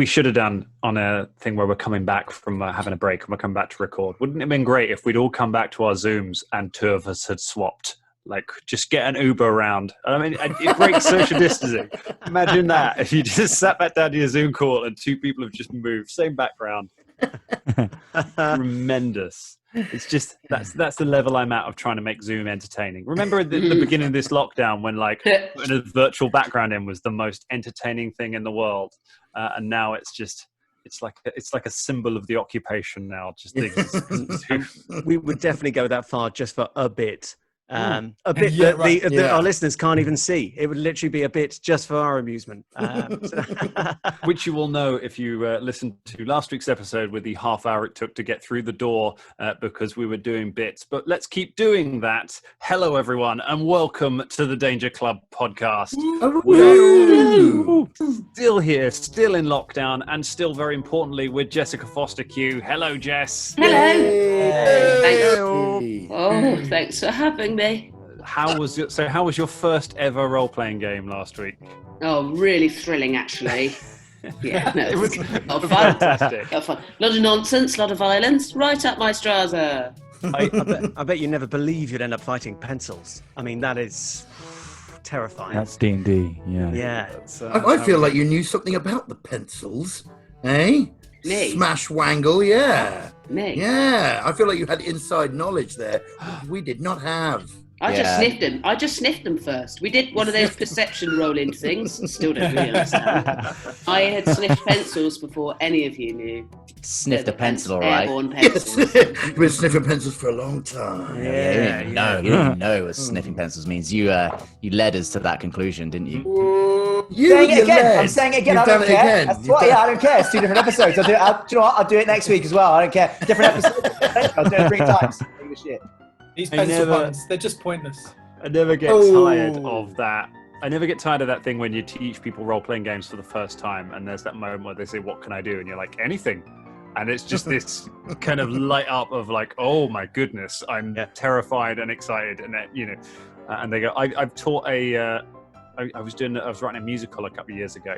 we should have done on a thing where we're coming back from having a break and we're coming back to record. Wouldn't it have been great if we'd all come back to our Zooms and two of us had swapped? Like, just get an Uber around. I mean, it breaks social distancing. Imagine that. If you just sat back down to your Zoom call and two people have just moved, same background. Tremendous. It's just, that's the level I'm at of trying to make Zoom entertaining. Remember at the beginning of this lockdown when like putting a virtual background in was the most entertaining thing in the world. And now it's just, it's like a symbol of the occupation now. Just we would definitely go that far just for a bit. A bit that our listeners can't even see. It would literally be a bit just for our amusement. Which you will know if you listened to last week's episode with the half hour it took to get through the door because we were doing bits. But let's keep doing that. Hello, everyone, and welcome to the Danger Club podcast. We're still here, still in lockdown, and still, very importantly, with Jessica Fostekew. Hello, Jess. Hello. Oh, thanks for having me. How was your first ever role-playing game last week? Oh, really thrilling, actually. Yeah, no, It was a lot of fun. fantastic. A lot of nonsense, a lot of violence, right up my Strasser. I bet you never believe you'd end up fighting pencils. I mean, that is terrifying. That's D&D, yeah. Yeah. I feel like you knew something about the pencils, eh? Me? Smash Wangle, yeah. Me? Yeah, I feel like you had inside knowledge there. We did not have. I just sniffed them first. We did one of those perception roll-in things. Still don't really understand. I had sniffed pencils before any of you knew. Sniffed a pencil, all right. Airborne pencils. Yes. You've been sniffing pencils for a long time. You didn't even know what sniffing pencils means. You led us to that conclusion, didn't you? Saying it again. I'm saying it again. You've I don't done it care. again. That's what, I don't care. It's 2 different episodes. Do you know what? I'll do it next week as well. I don't care. Different episodes. I'll do it 3 times. Shit. These pencil puns, they're just pointless. I never get tired of that. I never get tired of that thing when you teach people role-playing games for the first time and there's that moment where they say, what can I do? And you're like, anything. And it's just this kind of light up of like, oh my goodness, I'm terrified and excited. And that, and they go, I've taught I was writing a musical a couple of years ago.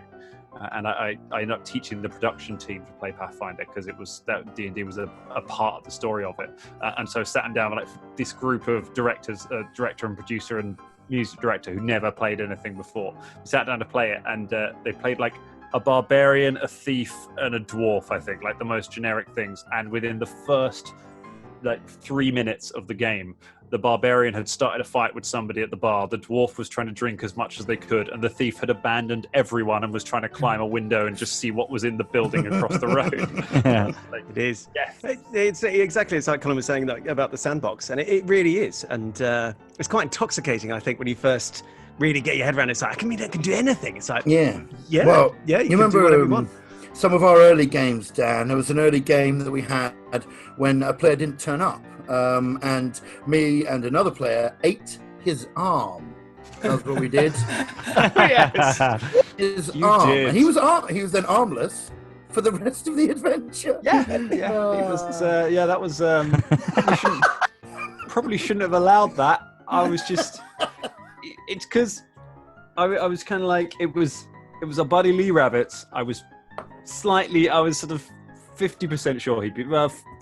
And I ended up teaching the production team to play Pathfinder because it was that D&D was a part of the story of it. And so sat down with like this group of directors, director and producer and music director who never played anything before. We sat down to play it, and they played like a barbarian, a thief, and a dwarf, I think, like the most generic things. And within the first 3 minutes of the game, the barbarian had started a fight with somebody at the bar. The dwarf was trying to drink as much as they could, and the thief had abandoned everyone and was trying to climb a window and just see what was in the building across the road. It is. Yes. It's exactly. It's like Colin was saying about the sandbox, and it really is. And it's quite intoxicating, I think, when you first really get your head around it. It's like, I can do anything. It's like, Well, you remember do whatever you want. some of our early games, Dan? There was an early game that we had when a player didn't turn up, and me and another player ate his arm. That's what we did. Yes. His You arm. did. And he was then armless for the rest of the adventure. That was. Probably shouldn't have allowed that. I was just. It's because I was kind of like it was a Buddy Lee rabbit. I was sort of 50% sure he'd be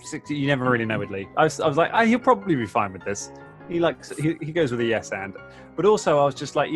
60. You never really know with Lee. I was like, he'll probably be fine with this. He goes with a yes and. But also I was just like,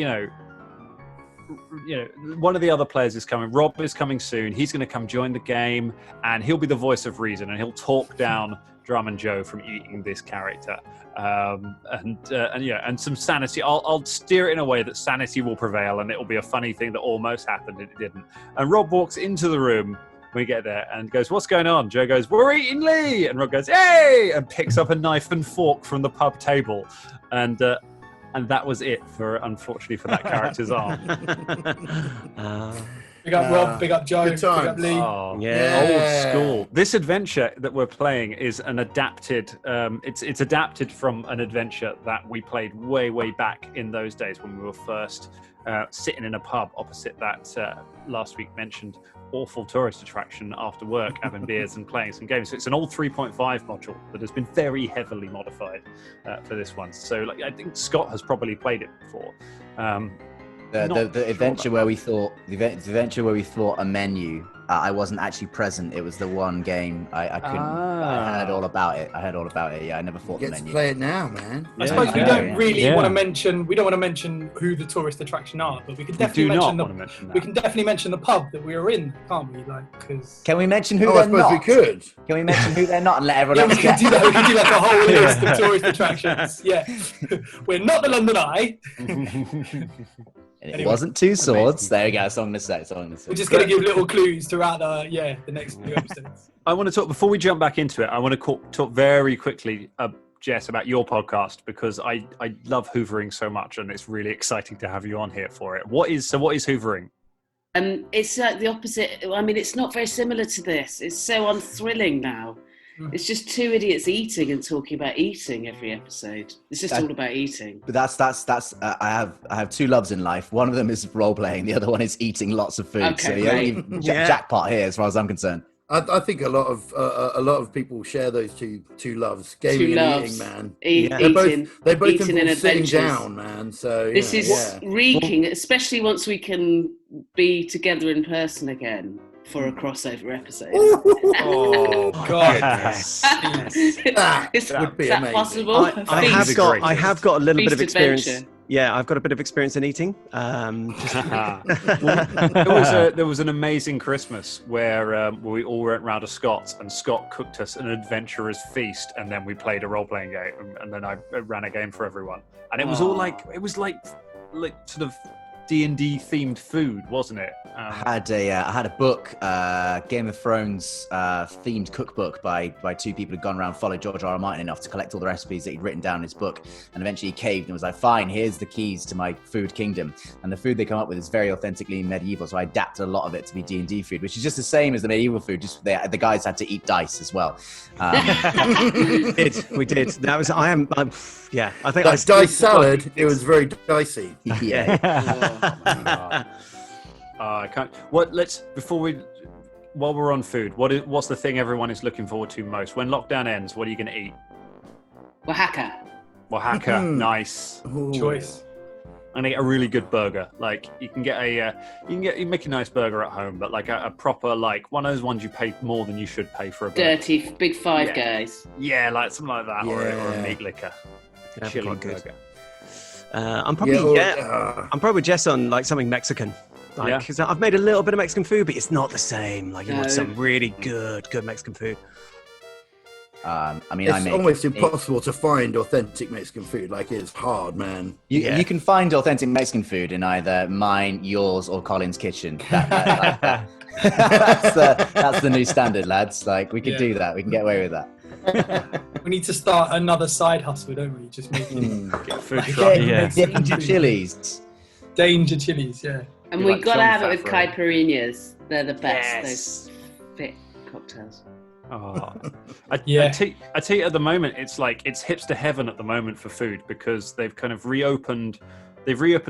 one of the other players is coming. Rob is coming soon. He's going to come join the game, and he'll be the voice of reason, and he'll talk down Drum and Joe from eating this character, and some sanity. I'll steer it in a way that sanity will prevail, and it'll be a funny thing that almost happened and it didn't. And Rob walks into the room when we get there and goes, "What's going on?" Joe goes, "We're eating Lee," and Rob goes, "Hey!" and picks up a knife and fork from the pub table, and that was it unfortunately for that character's arm. Big up Rob, big up Joe, big up Lee. Oh, yeah. Old school. This adventure that we're playing is an adapted. It's adapted from an adventure that we played way back in those days when we were first sitting in a pub opposite that last week mentioned awful tourist attraction after work, having beers and playing some games. So it's an old 3.5 module that has been very heavily modified for this one. So I think Scott has probably played it before. The adventure where we thought a menu. I wasn't actually present. It was the one game I couldn't. I heard all about it. Yeah, I never thought the Get to menu. play it now, man. I suppose we don't really Yeah. want to mention. We don't want to mention who the tourist attraction are, but we can We definitely do not mention want to mention that. We can definitely mention the pub that we were in, can't we? Like, because Can we mention who Oh, I they're suppose not? we could. Can we mention who they're not and let everyone yeah, we else can guess? do that. We can do like a whole list of tourist attractions. Yeah, we're not the London Eye. It Anyway. wasn't two swords. There we go. That's what I'm going to say. We're just going to give little clues throughout the next few episodes. I want to talk, before we jump back into it, I want to talk very quickly, Jess, about your podcast, because I love hoovering so much, and it's really exciting to have you on here for it. What is hoovering? It's the opposite. I mean, it's not very similar to this. It's so unthrilling now. It's just two idiots eating and talking about eating every episode. It's just all about eating. But that's I have two loves in life. One of them is role playing. The other one is eating lots of food. Okay, so great. jackpot here, as far as I'm concerned. I think a lot of people share those two loves, gaming and eating, man. Eating, They both eating and involve sitting adventures. down, man. So This you know, is reeking, especially once we can be together in person again for a crossover episode. Oh, God. That would be is that amazing. possible? I have got a little bit of Feast experience. adventure. Yeah, I've got a bit of experience in eating. there was an amazing Christmas where we all went round to Scott's, and Scott cooked us an adventurer's feast, and then we played a role-playing game, and then I ran a game for everyone, and it was all like sort of D&D themed food, wasn't it? I had a book, Game of Thrones themed cookbook by two people who'd gone around, followed George R. R. Martin enough to collect all the recipes that he'd written down in his book, and eventually he caved and was like, fine, here's the keys to my food kingdom. And the food they come up with is very authentically medieval, so I adapted a lot of it to be D&D food, which is just the same as the medieval food, just the guys had to eat dice as well. We did. That was I think That dice salad, it was very dicey. Yeah. I can't. While we're on food, what's the thing everyone is looking forward to most? When lockdown ends, what are you going to eat? Oaxaca, nice Choice. I'm gonna get a really good burger. Like you can make a nice burger at home, but like a proper, like one of those ones you pay more than you should pay for a burger. Dirty big five guys. Yeah, like something like that, or a Yeah. meat liquor. Yeah, Chili quite good. burger. I'm probably Jess on like something Mexican. Like, 'cause I've made a little bit of Mexican food, but it's not the same. Like you want some really good Mexican food. It's almost impossible to find authentic Mexican food. Like it's hard, man. You can find authentic Mexican food in either mine, yours, or Colin's kitchen. That's the new standard, lads. Like we can do that. We can get away with that. We need to start another side hustle, don't we? Just making Get a food truck. Danger chilies. Danger chilies, yeah. And You we've like got to John have it with Favreau. caipirinhas. They're the best. Yes. Those fit cocktails. Oh. I tell you, at the moment, it's hipster heaven at the moment for food, because they've kind of reopened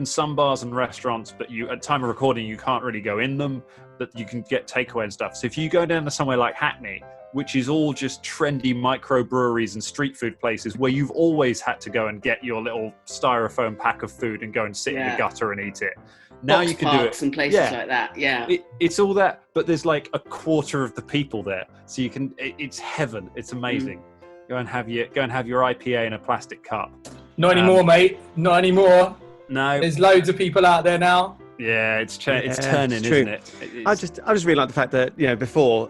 some bars and restaurants, but at time of recording, you can't really go in them, but you can get takeaway and stuff. So if you go down to somewhere like Hackney, which is all just trendy microbreweries and street food places where you've always had to go and get your little styrofoam pack of food and go and sit in the gutter and eat it. Now Box you can do parks it. and places like that. Yeah. It's all that, but there's like a quarter of the people there, so you can. It's heaven. It's amazing. Go and have your IPA in a plastic cup. Not anymore, mate. Not anymore. No. There's loads of people out there now. Yeah, it's turning, it's true. isn't it? I just really like the fact that before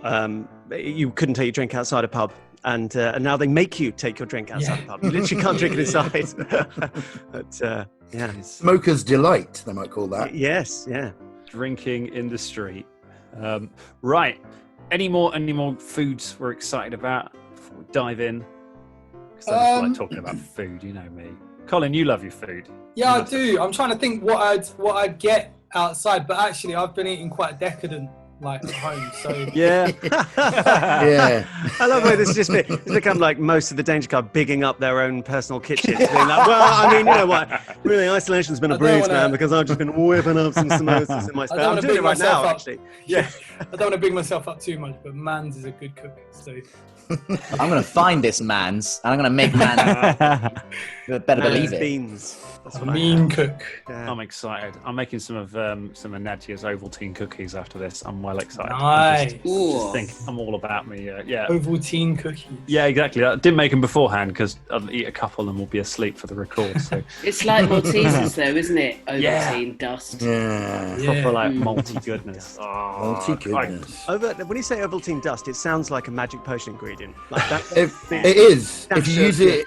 you couldn't take your drink outside a pub, and now they make you take your drink outside a pub. You literally can't drink it inside. But Smoker's delight, they might call that. Yes, yeah. Drinking in the street. Right. Any more foods we're excited about before we dive in? Because I just like talking about food. You know me. Colin, you love your food. Yeah, I do. I'm trying to think what I'd get outside, but actually I've been eating quite decadent like at home. So Yeah. Yeah. I love the way this has it's become like most of the Danger Club bigging up their own personal kitchens. Being like, well, I mean, you know what? Really, isolation's been a I don't breeze, wanna- man, because I've just been whipping up some samosas in my spare. don't I'm wanna doing it big right myself now, up. actually. yeah, I don't want to big myself up too much, but Mans is a good cook. So I'm going to find this Mans, and I'm going to make Mans. You better believe it. Beans. That's a what I mean cook. Yeah. I'm excited. I'm making some of Nadia's Ovaltine cookies after this. I'm well excited. Nice. Ooh. I'm all about me. Yeah. Ovaltine cookies. Yeah, exactly. I didn't make them beforehand because I'll eat a couple and we'll be asleep for the record. So It's like Maltesers, though, isn't it? Yeah. Ovaltine dust. Yeah. proper like malty goodness. Multi goodness. When you say Ovaltine dust, it sounds like a magic potion ingredient. Like that. It is. That's If you so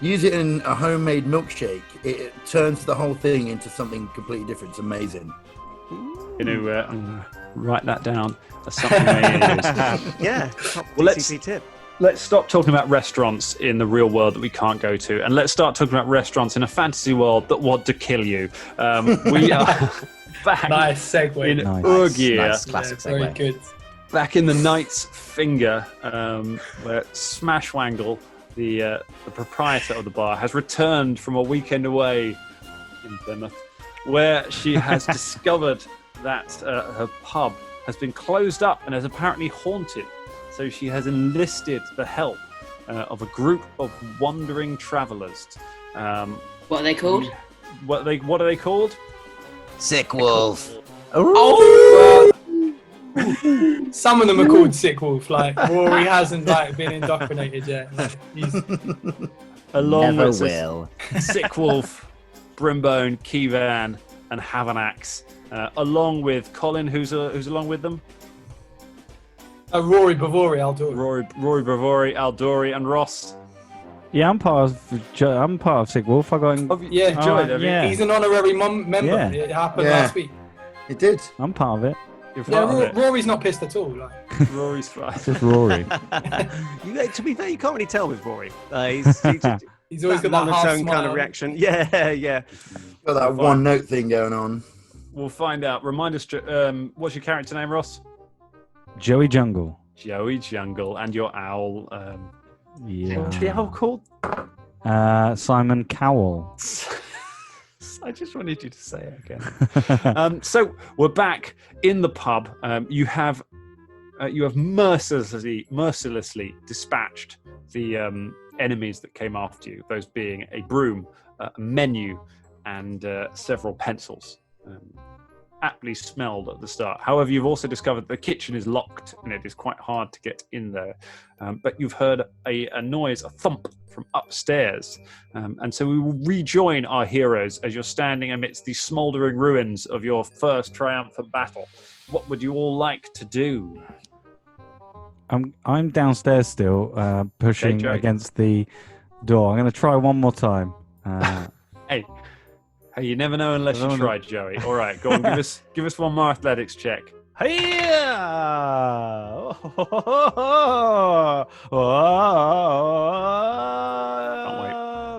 use it in a homemade milkshake, it turns the whole thing into something completely different. It's amazing. I'm gonna write that down as something I use. Yeah. Top Well, let's- DCP tip. Let's stop talking about restaurants in the real world that we can't go to, and let's start talking about restaurants in a fantasy world that want to kill you. We are back Nice segue. in Nice. Urgir, Nice classic Very segue. good. back in the Knight's Finger, where Smashwangle, the proprietor of the bar, has returned from a weekend away in Plymouth, where she has discovered that her pub has been closed up and is apparently haunted. So she has enlisted the help of a group of wandering travellers. What are they called? What are they called? Sick Wolf. Some of them are called Sick Wolf. Like Rory hasn't been indoctrinated yet. Like, he's Along Never with will. Sick Wolf, Brimbone, Kevan, and Havanax, along with Colin, who's along with them. Rory Bavori, I'll do it. Rory Bravori, Aldori, and Ross. Yeah, I'm part of Sick Wolf. I got in, Yeah, Enjoyed it. yeah. He's an honorary member. Yeah. It happened Yeah. last week. It did. I'm part of it. You're Yeah, part of it. Rory's not pissed at all. Like, Rory's fine. It's just Rory. To be fair, you can't really tell with Rory. he's always got that half monotone smile. kind of reaction. Yeah, yeah. Got that one note thing going on. We'll find out. Remind us, what's your character name, Ross? Joey Jungle. Joey Jungle, and your owl. What's the Yeah. owl called? Simon Cowell. I just wanted you to say it again. So we're back in the pub. You have mercilessly dispatched the enemies that came after you. Those being a broom, a menu, and several pencils. Aptly smelled at the start. However, you've also discovered the kitchen is locked and it is quite hard to get in there. But you've heard a noise, a thump from upstairs. And so we will rejoin our heroes as you're standing amidst the smouldering ruins of your first triumphant battle. What would you all like to do? I'm downstairs still, pushing Joey. against the door. I'm going to try one more time. Hey, you never know unless you try, Joey. All right, go on, give us one more athletics check.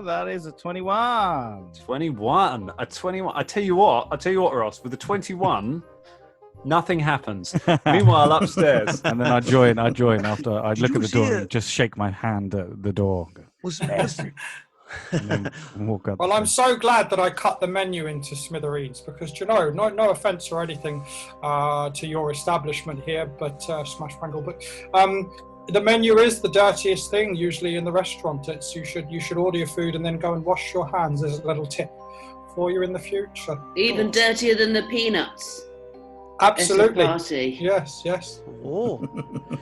That is a 21. 21. A 21. I tell you what, Ross, with the 21, nothing happens. Meanwhile, upstairs. And then I join after I look at the door see and just shake my hand at the door. And then walk up. Well, I'm so glad that I cut the menu into smithereens because, no offense or anything to your establishment here, but Smashwangle, but the menu is the dirtiest thing usually in the restaurant. It's you should order your food and then go and wash your hands as a little tip for you in the future. Even dirtier than the peanuts. Absolutely. At a party. Yes. Oh.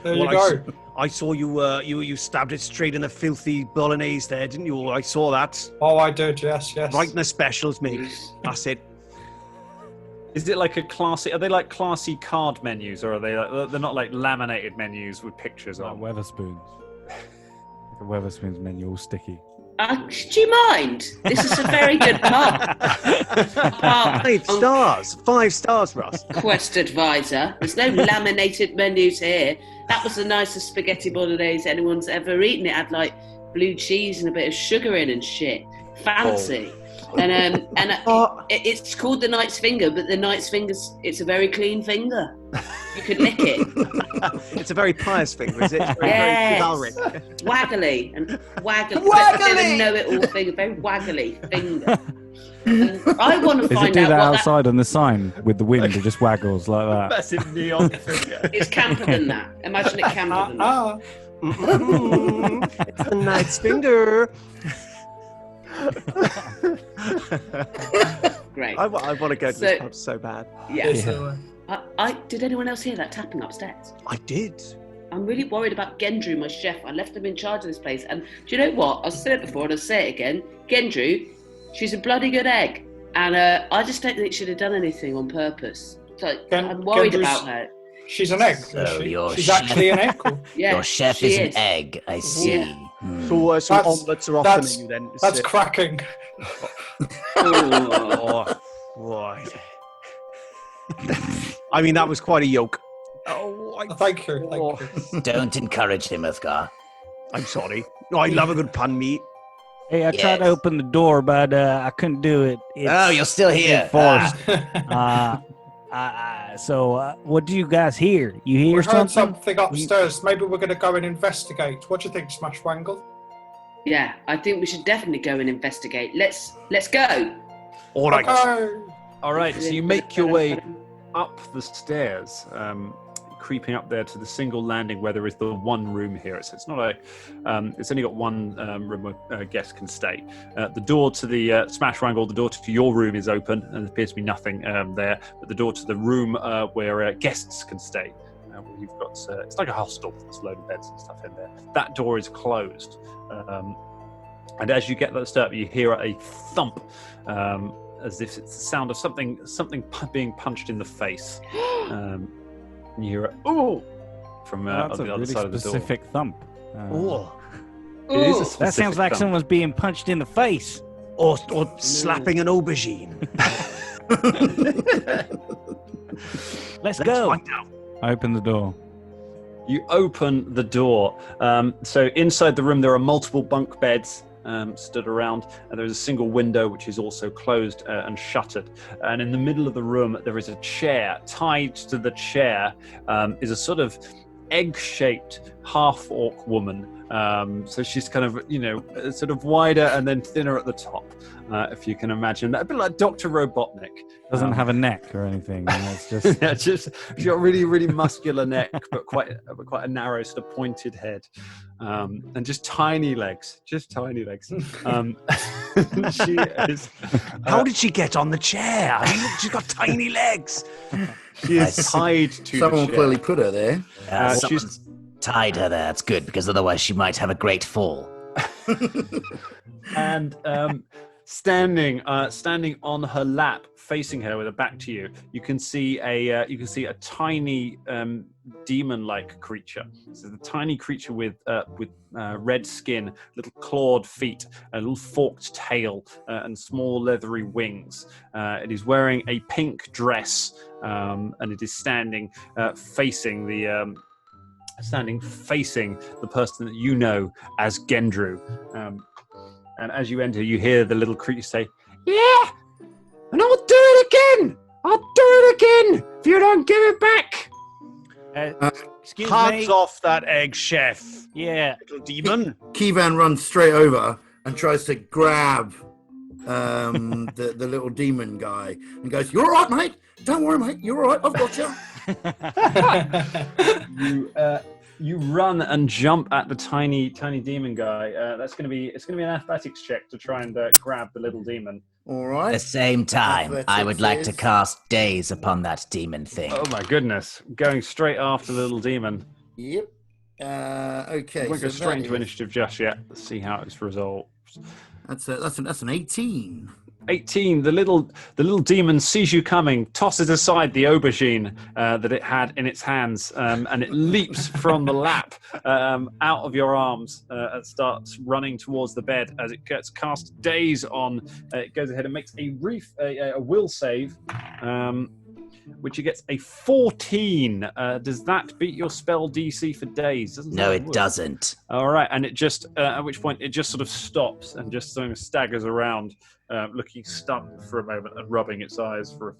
There you go. I saw you stabbed it straight in the filthy bolognese there, didn't you? I saw that. Oh, I did. Yes. Right in the specials, mate. That's it. Is it like are they like classy card menus, or are they're not like laminated menus with pictures Like on? Weatherspoons. Like a Weatherspoons menu, all sticky. Do you mind? This is a very good pub. 5 stars, Ross. Quest advisor. There's no laminated menus here. That was the nicest spaghetti bolognese anyone's ever eaten. It had like blue cheese and a bit of sugar in and shit. Fancy. It's called the Knight's Finger, but the Knight's Finger's it's a very clean finger. You could lick it. It's a very pious finger, is it? It's very, Yes. very chivalric. Waggly and waggly. Waggly! Know-it-all finger, very waggly finger. And I want to Is it find do out that what outside on the sign with the wind? It just waggles like that. Massive neon finger. It's camper than that. Imagine it camper than that. It's the Knight's Finger. Great. I want to go to this pub so bad. Yeah. Did anyone else hear that tapping upstairs? I did. I'm really worried about Gendru, my chef. I left him in charge of this place. And do you know what? I've said it before and I'll say it again. Gendru, she's a bloody good egg. And I just don't think she'd have done anything on purpose. So I'm worried about her. She's an egg. So She's actually an egg. Yeah, your chef is an egg. I see. Yeah. So some omelettes are off the menu then. That's cracking. Right. I mean, that was quite a yoke. Thank you. Don't encourage him, Uthgar. I'm sorry. No, I love a good pun meat. Hey, I tried to open the door, but I couldn't do it. You're still here. Forced. So, what do you guys hear? You hear We heard something? something upstairs. Maybe we're going to go and investigate. What do you think, Smashwangle? Yeah, I think we should definitely go and investigate. Let's go. All right. All right, so you make your way up the stairs, creeping up there to the single landing where there is the one room here. It's not it's only got one room where a guest can stay. The door to the Smashwangle, the door to your room is open, and there appears to be nothing there. But the door to the room where guests can stay, you've got it's like a hostel. There's a load of beds and stuff in there. That door is closed, and as you get that step, you hear a thump. As if it's the sound of something being punched in the face. And you hear from on the other side of the door. Specific thump. It is a specific That sounds like thump. someone's being punched in the face. Or slapping an aubergine. Let's go. Find out. I open the door. You open the door. So inside the room, there are multiple bunk beds stood around, and there is a single window which is also closed and shuttered. And in the middle of the room, there is a chair. Tied to the chair is a sort of egg-shaped half-orc woman. So she's kind of, sort of wider and then thinner at the top, if you can imagine that. A bit like Dr. Robotnik. Doesn't have a neck or anything. It's just Yeah, she's got a really, really muscular neck, but quite a narrow, sort of pointed head, and just tiny legs. Just tiny legs. She is. How did she get on the chair? I mean, look, she's got tiny legs. She is tied to Someone the chair. clearly put her there. Someone's tied her there. That's good, because otherwise she might have a great fall. And standing on her lap, facing her with her back to you, you can see a tiny demon-like creature. So the tiny creature with red skin, little clawed feet, a little forked tail, and small leathery wings. It is wearing a pink dress, and it is standing facing the person that you know as Gendru. And as you enter, you hear the little creature say, "Yeah, and I'll do it again! I'll do it again if you don't give it back!" excuse Hands me. off that egg, chef. Yeah. Little demon. Kivan runs straight over and tries to grab the little demon guy and goes, "You're all right, mate. Don't worry, mate. You're all right. I've got you." You run and jump at the tiny demon guy. It's going to be an athletics check to try and grab the little demon. All At right. the same time, I would like to Athletics cast Daze upon that demon thing. Oh my goodness! Going straight after the little demon. Yep. Okay. We won't go so straight that into is- initiative just yet. Let's see how it's resolved. That's an 18. 18. The little demon sees you coming, tosses aside the aubergine that it had in its hands, and it leaps from the lap out of your arms and starts running towards the bed. As it gets cast Daze on, it goes ahead and makes a will save. which gets a 14. Does that beat your spell DC for days? No, it doesn't. All right, and it just at which point it just sort of stops and just sort of staggers around, looking stunned for a moment and rubbing its eyes for a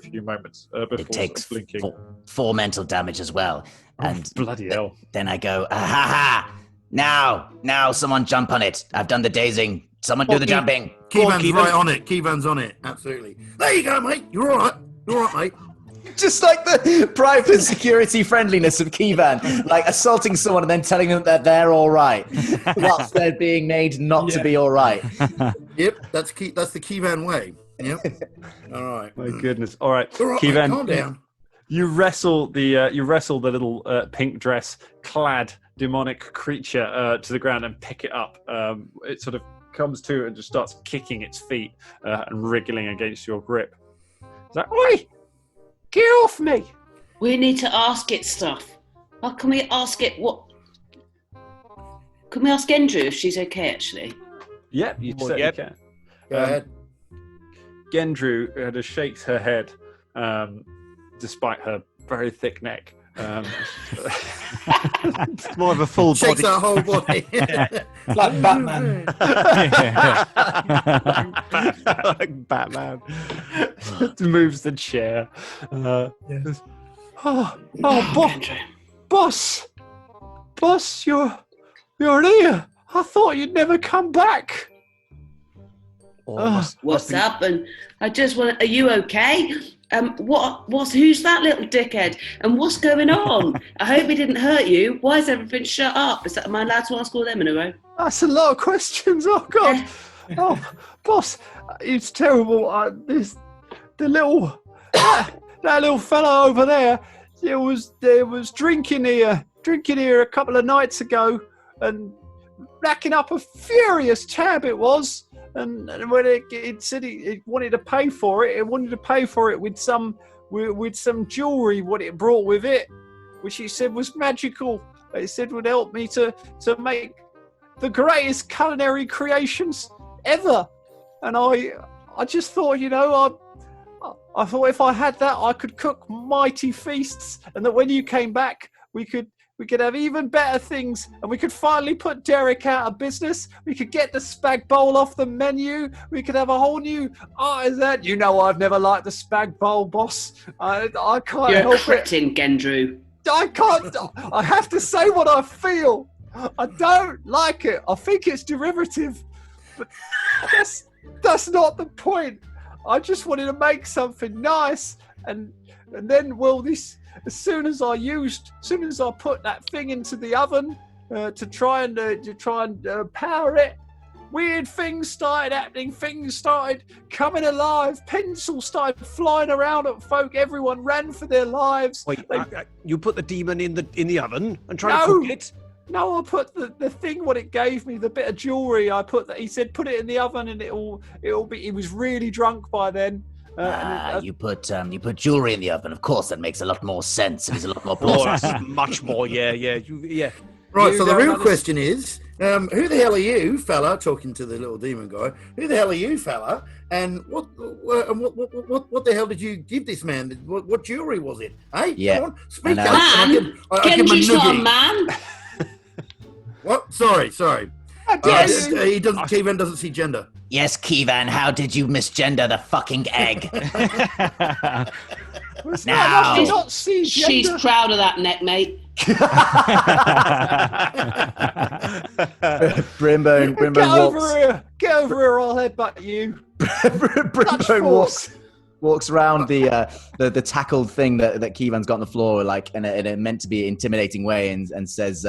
few moments before It takes blinking. four mental damage as well. And bloody hell! Then I go, ha ha! Now, someone jump on it. I've done the dazing. Someone do the jumping. Keevan's right on it. Keevan's on it. Absolutely. There you go, mate. You're all right. You're all right, mate. Just like the private security friendliness of Keevan, like assaulting someone and then telling them that they're all right, whilst they're being made not to be all right. Yep, that's the Keevan way. Yep. All right. My goodness. All right, All right, Keevan, mate, calm down. You wrestle the little pink dress clad demonic creature to the ground and pick it up. It sort of comes to and just starts kicking its feet and wriggling against your grip. It's like, oi! Get off me! We need to ask it stuff. Or can we ask it what? Can we ask Gendru if she's okay, actually? Yep, you certainly can. Go ahead. Gendru just shakes her head, despite her very thick neck. It's more of a full Shakes body. her whole body. Like Batman. Like Batman. Moves the chair. Boss, you're here. I thought you'd never come back. What's up? And I just want. Are you okay? Who's that little dickhead? And what's going on? I hope he didn't hurt you. Why is everything shut up? Am I allowed to ask all them in a row? That's a lot of questions. Oh God. Oh, boss, it's terrible. That little fella over there. There was drinking here a couple of nights ago, and racking up a furious tab it was. And when it said it wanted to pay for it, with some jewelry what it brought with it, which it said was magical. It said would help me to make the greatest culinary creations ever. And I just thought, I thought if I had that, I could cook mighty feasts, and that when you came back, we could have even better things, and we could finally put Derek out of business. We could get the spag bowl off the menu. We could have a whole new artisan. I've never liked the spag bowl, boss. I can't You're help a cretin, Gendru. I can't. I have to say what I feel. I don't like it. I think it's derivative, but that's not the point. I just wanted to make something nice, and then as soon as I put that thing into the oven to try and power it, weird things started happening. Things started coming alive. Pencils started flying around at folk. Everyone ran for their lives. Wait, you put the demon in the oven and try to cook it? No, I put the thing what it gave me, the bit of jewelry. He said put it in the oven and it'll be. He was really drunk by then. You put jewelry in the oven. Of course, that makes a lot more sense. It's a lot more Oh, plausible. that's much more. Yeah. Right, You so the don't real understand. question is, who the hell are you, fella? Talking to the little demon guy. Who the hell are you, fella? And what the hell did you give this man? What jewelry was it? Hey, Yeah. come on, speak And, up. Man, I'll give him a Gendru's not a noogie. man. What? Sorry. Yes. He doesn't. Keevan doesn't see gender. Yes, Keevan, how did you misgender the fucking egg? Now. I not see She's gender. proud of that neck, mate. Brimbone Get over here, I'll headbutt you. Brimbone force. walks around the tackled thing that Keevan's got on the floor, like in a meant to be intimidating way, and says,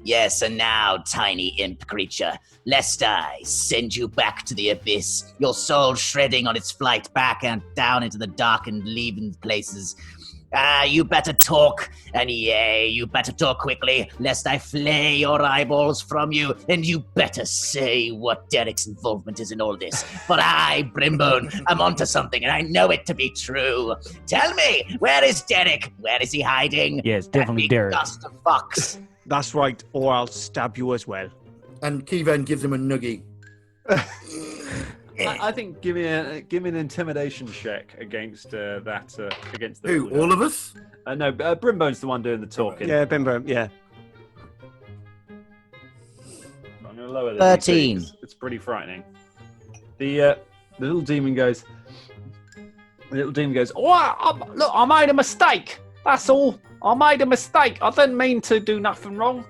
"Yes, and now, tiny imp creature, lest I send you back to the abyss, your soul shredding on its flight back and down into the darkened leaving places. You better talk, and you better talk quickly, lest I flay your eyeballs from you, and you better say what Derek's involvement is in all this. For I, Brimbone, am onto something, and I know it to be true. Tell me, where is Derek? Where is he hiding? Yes, That definitely big Derek. dust of fox. That's right, or I'll stab you as well. And Keevan gives him a noogie. I think give me an intimidation check against against the Who? All of us? No, Brimbone's the one doing the talking. Yeah, Bimbo. Yeah. I'm going to lower the 13. DC. It's pretty frightening. The little demon goes. Oh, look! I made a mistake. That's all. I made a mistake. I didn't mean to do nothing wrong.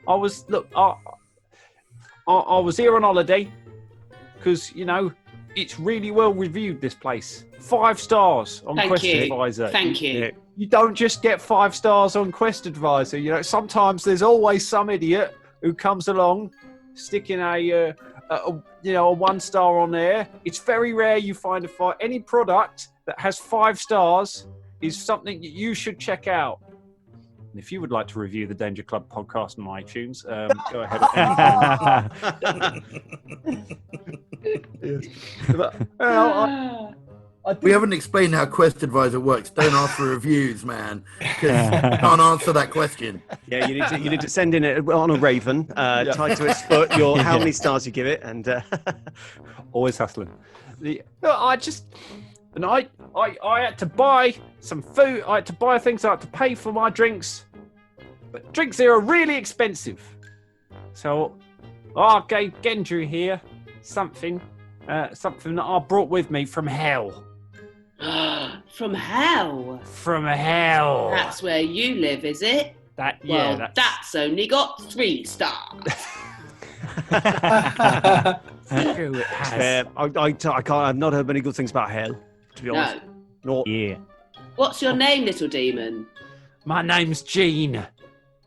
I was here on holiday because it's really well reviewed. This place, 5 stars on Quest Advisor. Thank you. You don't just get 5 stars on Quest Advisor. Sometimes there's always some idiot who comes along, sticking a 1 star on there. It's very rare you find any product that has 5 stars is something that you should check out. And if you would like to review the Danger Club podcast on iTunes, go ahead at any point. We haven't explained how Quest Advisor works. Don't ask for reviews, man, because you can't answer that question. Yeah, you need to send in it on a raven, tied to its foot. How many stars you give it, and always hustling. I had to buy some food. I had to buy things. I had to pay for my drinks, but drinks here are really expensive. So I gave Gendry here something that I brought with me from hell. From hell? From hell. That's where you live, is it? That's only got 3 stars. True, it has. I've not heard many good things about hell, to be honest. No. Yeah. What's your name, little demon? My name's Jean.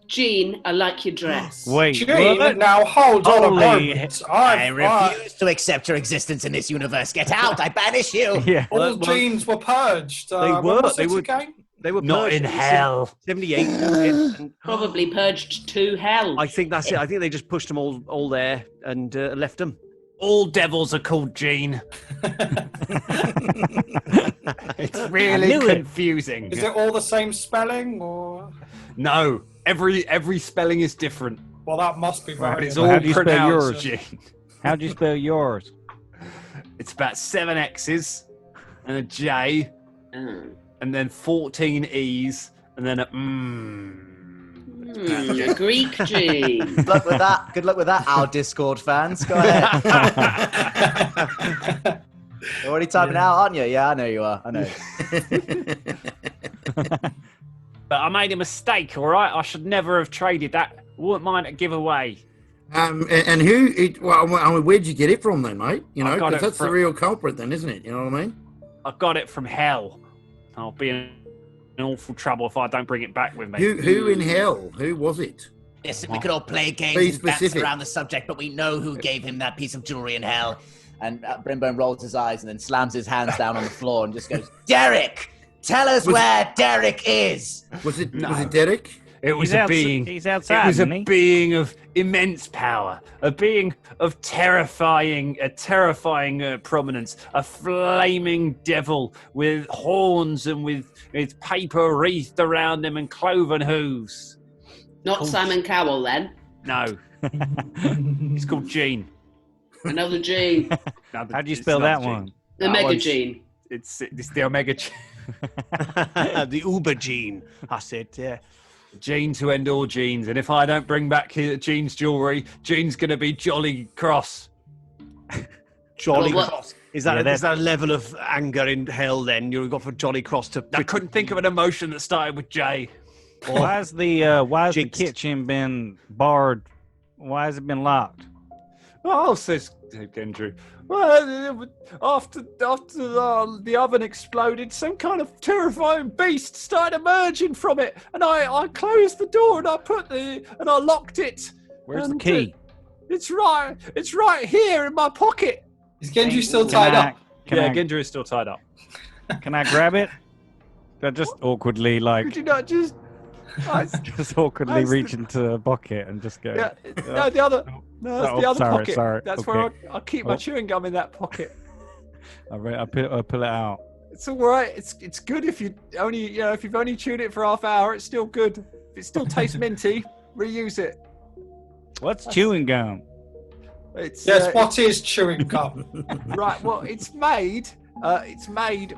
Jean, I like your dress. Wait. Jean, what? now hold on a Holy- moment. I refuse to accept your existence in this universe. Get out! I banish you. Yeah. All Jeans were purged. They when were. was They it were. again? They were Not purged in hell. 78. and Probably purged to hell. I think that's it. I think they just pushed them all there and left them. All devils are called Jean. It's really confusing. Is it all the same spelling, or? No, every spelling is different. Well, that must be But very. it's Well, all how do you spell pronounced yours? Jean. How'd you spell yours? It's about 7 X's and a J, and then 14 E's, and then a A Greek Jean. Good luck with that. Good luck with that, our Discord fans. Go ahead. You're already typing it out, aren't you? Yeah, I know you are. I know. But I made a mistake, all right? I should never have traded that. Wouldn't mind a giveaway. And who? Where'd you get it from, then, mate? I got Because it that's the from- real culprit, then, isn't it? You know what I mean? I got it from hell. I'll be in awful trouble if I don't bring it back with me. Who in hell? Who was it? Listen, we could all play games Be and dance specific. around the subject, but we know who gave him that piece of jewelry in hell. And Brimbone rolls his eyes and then slams his hands down on the floor and just goes, Derek! Tell us where Derek is! Was it No. was it Derek? It was He's a outs- being. he's outside, It was a isn't he? being of immense power, a being of terrifying prominence, a flaming devil with horns and with paper wreathed around him and cloven hooves. Not Simon Cowell, then. No, he's called Gene. Another Jean. No, How'd you it's spell not that Gene. one? The That Mega one's- Jean. It's the Omega Gene. The Uber gene. That's it. Yeah. Gene to end all genes, and if I don't bring back Gene's jewelry, Gene's gonna be jolly cross. Jolly Well, what- Cross. Is that Yeah, is that a level of anger in hell? Then you've got for Jolly Cross to. I couldn't think of an emotion that started with J. Why's the Jinxed. kitchen been barred? Why has it been locked? Oh, says Gendry. Well, after the oven exploded, some kind of terrifying beast started emerging from it, and I closed the door and I locked it. Where's the And, key? It's right here in my pocket. Is Genji still Can tied I- up? Yeah, Can Gendry is still tied up. can I grab it? I just awkwardly Could you not just? just awkwardly That's reach into a bucket and just go. Yeah, no, the other. No, that's Oh, the other sorry, pocket. sorry, That's okay. where I keep my Oh. chewing gum in that pocket. I pull it out. It's all right. It's good if you've only chewed it for half hour. It's still good. If it still tastes minty, reuse it. What's chewing gum? Yes, what is chewing gum? Right. Well, it's made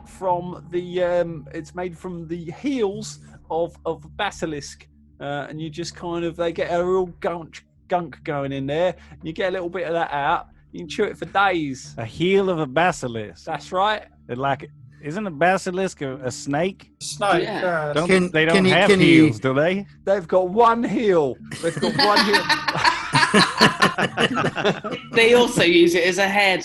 from the heels of basilisk, and you just they get a real gunk going in there. You get a little bit of that out. You can chew it for days. A heel of a basilisk. That's right. Isn't a basilisk a snake? Snake. Yeah. They don't have heels, do they? They've got one heel. They've got one heel. They also use it as a head.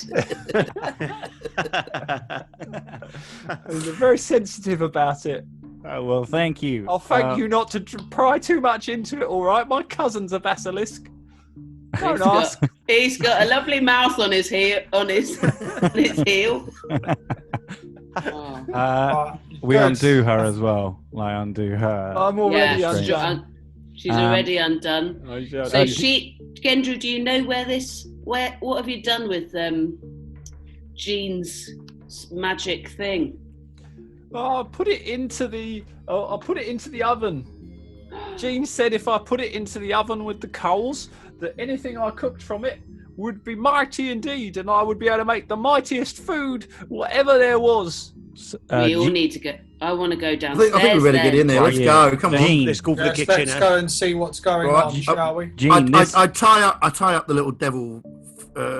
They're very sensitive about it. Oh, well, thank you. I'll thank you not to pry too much into it, all right? My cousin's a basilisk. Don't ask. He's got a lovely mouth on his heel. On his heel. We undo her as well. I undo her. I'm already Yeah, undone. she's already undone. So Gendru, do you know what have you done with Jean's magic thing? Oh, I'll put it into the oven. Jean said if I put it into the oven with the coals, that anything I cooked from it would be mighty indeed, and I would be able to make the mightiest food, whatever there was. We all need to go. I want to go downstairs. I think we better get in there. Let's go. Come on. Let's go for the kitchen. Let's go and see what's going on, shall we? Jean, I tie up the little devil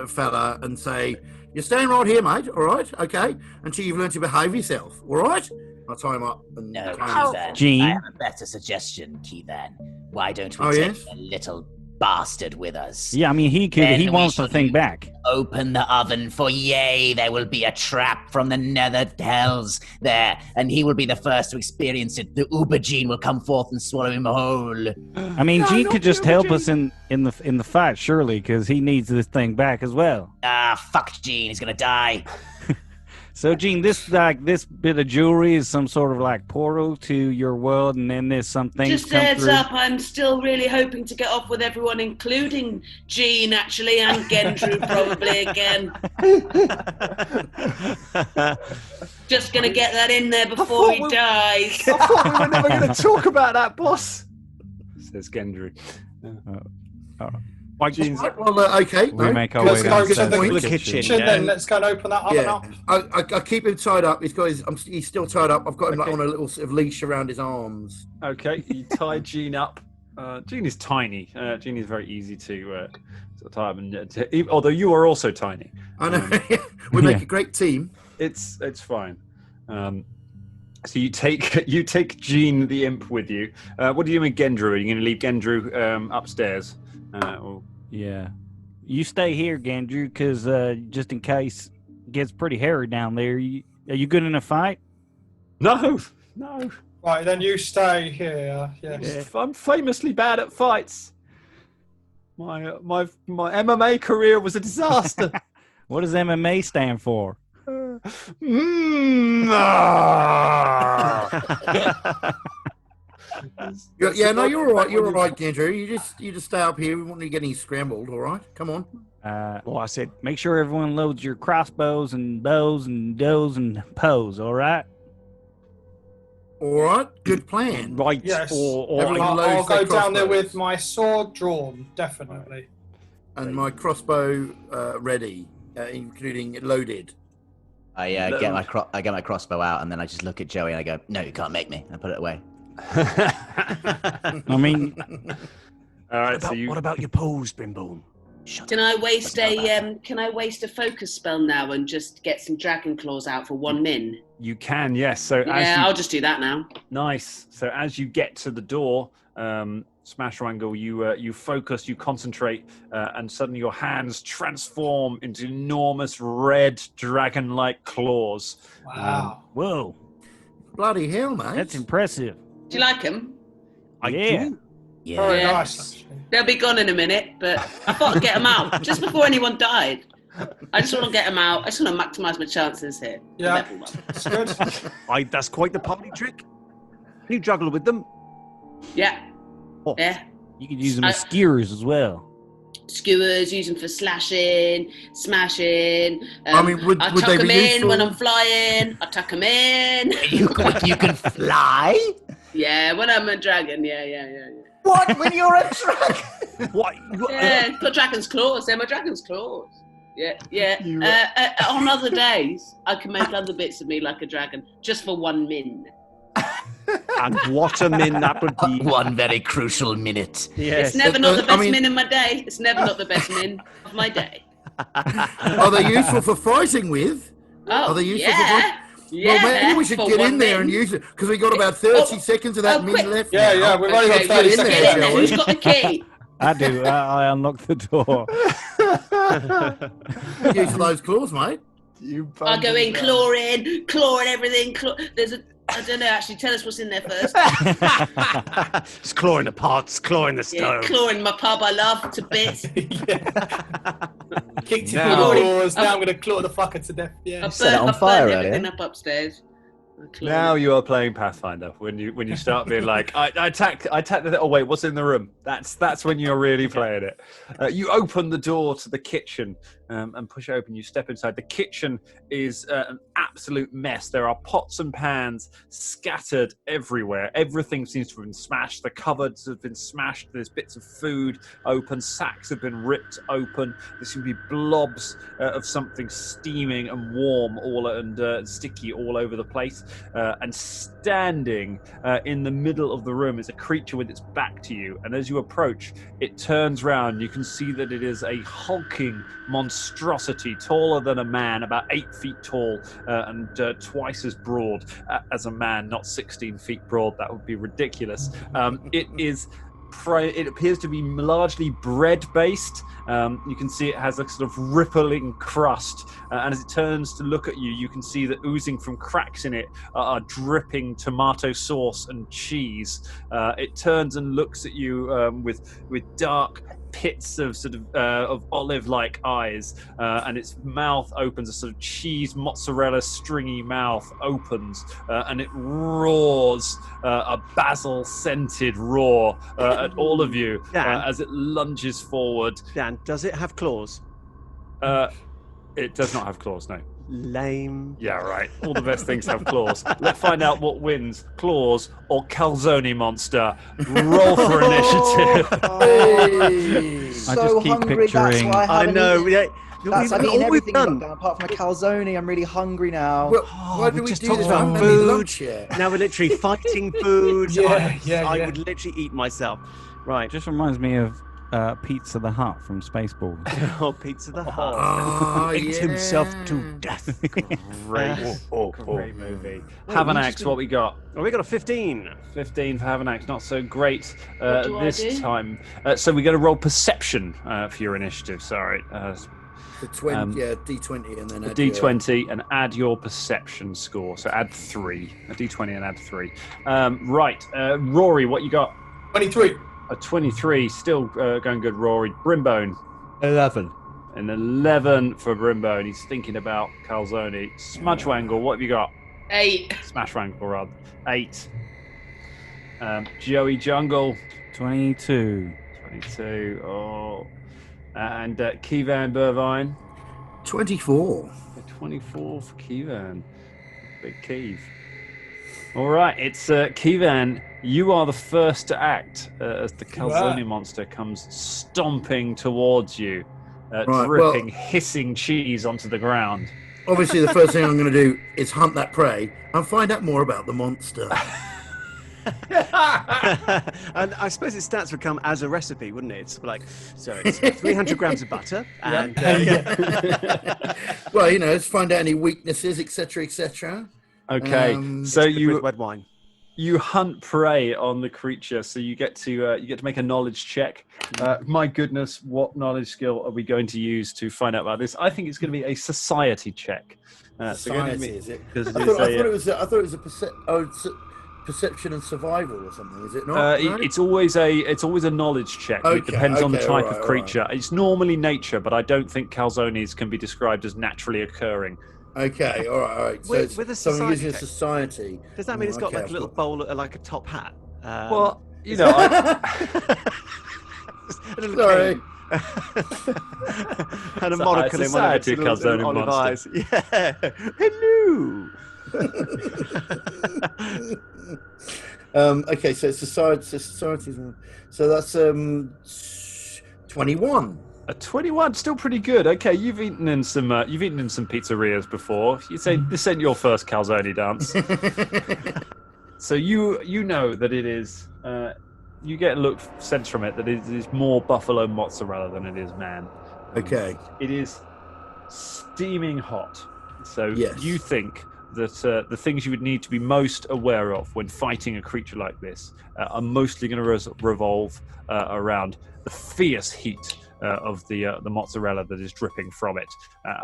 fella and say, "You're staying right here, mate. All right, okay, until you've learned to behave yourself. All right." I tie him up. And No, tie him. Keithan. Jean? I have a better suggestion, Keithan. Why don't we take the little bastard with us? Yeah, I mean, he wants the thing back. Open the oven, for yea, there will be a trap from the nether hells there, and he will be the first to experience it. The Uber Gene will come forth and swallow him whole. I mean, Gene could just help us in the fight, surely, because he needs this thing back as well. Ah, fuck Gene, he's gonna die. So, Gene, this bit of jewelry is some sort of portal to your world, and then there's some things Just come heads through. up, I'm still really hoping to get off with everyone, including Jean, actually, and Gendru probably again. Just going to get that in there before he dies. I thought we were never going to talk about that, boss. Says Gendry. Jean's well, okay. We make our Let's way go to downstairs the to the kitchen. kitchen. Then let's go and open that oven up. I keep him tied up. He's still tied up. I've got him on a little sort of leash around his arms. Okay, you tie Jean up. Jean is tiny. Jean is very easy to tie up, although you are also tiny. I know. We make a great team. It's fine. So you take Jean the imp with you. What are you doing with Gendru? Are you going to leave Gendru upstairs? Yeah. You stay here, Gandrew, because just in case it gets pretty hairy down there. Are you good in a fight? No. Right, then you stay here. Yes. Yeah. I'm famously bad at fights. My MMA career was a disaster. What does MMA stand for? You're all right. You're all right, Andrew. You just stay up here. We won't need getting scrambled. All right, come on. Well, I said make sure everyone loads your crossbows and bows and does and poes. All right. All right. Good plan. Right. Yes. I'll go down there with my sword drawn, definitely. And my crossbow ready, including loaded. I get my crossbow out, and then I just look at Joey and I go, "No, you can't make me." I put it away. I mean, all right. What about your pose, Bimbo? Can I waste a focus spell now and just get some dragon claws out for 1 min? You can, yes. So I'll just do that now. Nice. So as you get to the door, Smashwangle, you focus, you concentrate, and suddenly your hands transform into enormous red dragon-like claws. Wow. Whoa. Bloody hell, mate. That's impressive. Do you like them? Yeah. Very nice, actually. They'll be gone in a minute, but I thought I'd get them out just before anyone died. I just want to get them out. I just want to maximise my chances here. Yeah, it's good. That's quite the party trick. Can you juggle with them? Yeah. Oh. Yeah. You could use them as skewers as well. Skewers, use them for slashing, smashing. Would I they tuck them be in useful? when I'm flying. I tuck them in. You can fly? Yeah, when I'm a dragon. Yeah. What? When you're a dragon? What? Yeah, it's got dragon's claws. They're my dragon's claws. Yeah. On other days, I can make other bits of me like a dragon, just for 1 min. And what a min that would be. One very crucial minute. Yes. It's never not the best min of my day. It's never not the best min of my day. Are they useful for fighting with? Oh, Are they useful for yeah. fighting? Yeah, Well, maybe we should for get 1 in there and min. use it because we got about 30 seconds of that min quick. left. Yeah, now. we've only got Okay, 30 in seconds. there, get in there. shall we? Who's got the key? I do. I unlock the door. Use those claws, mate. I'll go in, clawing everything. I don't know, actually, tell us what's in there first. It's clawing the pots, clawing the Yeah, stove. clawing my pub I love to bits. Kicked it Now- through the doors. Now I'm going to claw the fucker to death. Yeah. I've set it on burned fire everything earlier. up upstairs. I clawed Now it. you are playing Pathfinder. When you start being like, I attack the. Oh wait, what's in the room? That's when you're really playing it. You open the door to the kitchen and push it open. You step inside. The kitchen is an absolute mess. There are pots and pans scattered everywhere. Everything seems to have been smashed. The cupboards have been smashed. There's bits of food open. Sacks have been ripped open. There seem to be blobs of something steaming and warm and sticky all over the place. And standing in the middle of the room is a creature with its back to you. And as you approach, it turns round. You can see that it is a hulking monstrosity, taller than a man, about 8 feet tall and twice as broad as a man, not 16 feet broad. That would be ridiculous. It appears to be largely bread-based. You can see it has a sort of rippling crust, and as it turns to look at you, you can see that oozing from cracks in it are dripping tomato sauce and cheese. It turns and looks at you with dark pits of of olive-like eyes, and its mouth opens. A sort of cheese mozzarella stringy mouth opens, and it roars a basil-scented roar at all of you as it lunges forward. Dan, does it have claws? It does not have claws, no. Lame. Yeah, right. All the best things have claws. Let's find out what wins, claws or Calzone monster. Roll for initiative. Hey. I So just keep hungry, that's picturing- why I I haven't know. eaten. Yeah, I've eaten all we've everything done. lockdown, apart from a calzone. I'm really hungry now. Well, why we do we just do talked this? about I haven't had any food. lunch yet. Now we're literally fighting food. Yeah, I yeah. would literally eat myself. Right. It just reminds me of Pizza the Hut from Spaceballs. Oh, Pizza the Hut. Oh, Ate himself to death. Great movie. Havanax, what we got? Oh, we got a 15. 15 for Havanax, not so great What do I this do? time. So we're going to roll perception for your initiative. Sorry. The 20, D20 and then A add D20 and add your perception score. So add 3. A D20 and add 3. Right. Rory, what you got? 23. A 23. Still going good, Rory. Brimbone. 11. An 11 for Brimbone. He's thinking about Calzone. Smudgewangle, what have you got? 8. Smashwangle, rather. 8. Joey Jungle. 22. 22. Oh. And Kevan Burvine. 24. 24 for Kevan. Big Kev. All right, it's Kevan. You are the first to act as the Calzone monster comes stomping towards you, Right, dripping, hissing cheese onto the ground. Obviously, the first thing I'm going to do is hunt that prey and find out more about the monster. And I suppose its stats would come as a recipe, wouldn't it? It's like, so it's 300 grams of butter and Well, let's find out any weaknesses, etc., etc. Okay, so with red wine. you hunt prey on the creature, so you get to make a knowledge check. My goodness, what knowledge skill are we going to use to find out about this? I think it's going to be a society check. Society, is it? I Because thought it was a perception and survival or something. Is it not? No? it's always a knowledge check. It depends on the type of creature. It's normally nature, but I don't think calzones can be described as naturally occurring. Okay, all right. So With a so I'm society using a check. society. Does that mean it's got Okay, like a little bowl, like a top hat? Well, a little Sorry. cane. And a It's a monocle in one of its society little Calzone olive eyes. monster. Yeah. Hello. Okay, so it's society. So that's 21. A 21, still pretty good. Okay, you've eaten in some pizzerias before. You say this ain't your first calzone dance. So you know that it is. You get a look sense from it that it is more buffalo mozzarella than it is man. Okay. It is steaming hot. So Yes. you think that the things you would need to be most aware of when fighting a creature like this are mostly going to revolve around the fierce heat of the mozzarella that is dripping from it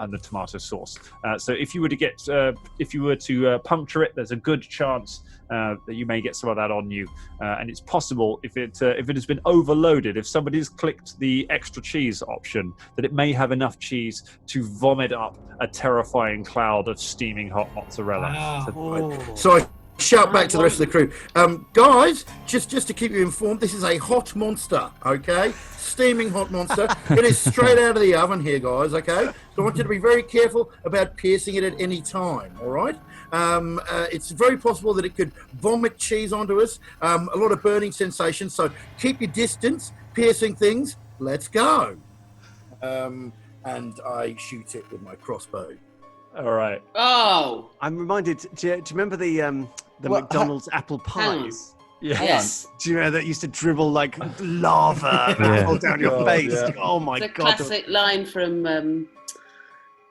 and the tomato sauce. So if you were to puncture it, there's a good chance that you may get some of that on you, and it's possible if it has been overloaded, if somebody's clicked the extra cheese option, that it may have enough cheese to vomit up a terrifying cloud of steaming hot mozzarella. Wow. So I shout back to the rest of the crew, guys, just to keep you informed, this is a hot monster, okay? Steaming hot monster. It is straight out of the oven here, guys, okay? So I want you to be very careful about piercing it at any time, all right? It's very possible that it could vomit cheese onto us, a lot of burning sensation, so keep your distance, piercing things, let's go. And I shoot it with my crossbow. All right. Oh, I'm reminded. Do you remember the McDonald's apple pies? yes. Do you know that used to dribble like lava all down your face? Yeah. Oh my The god! classic line from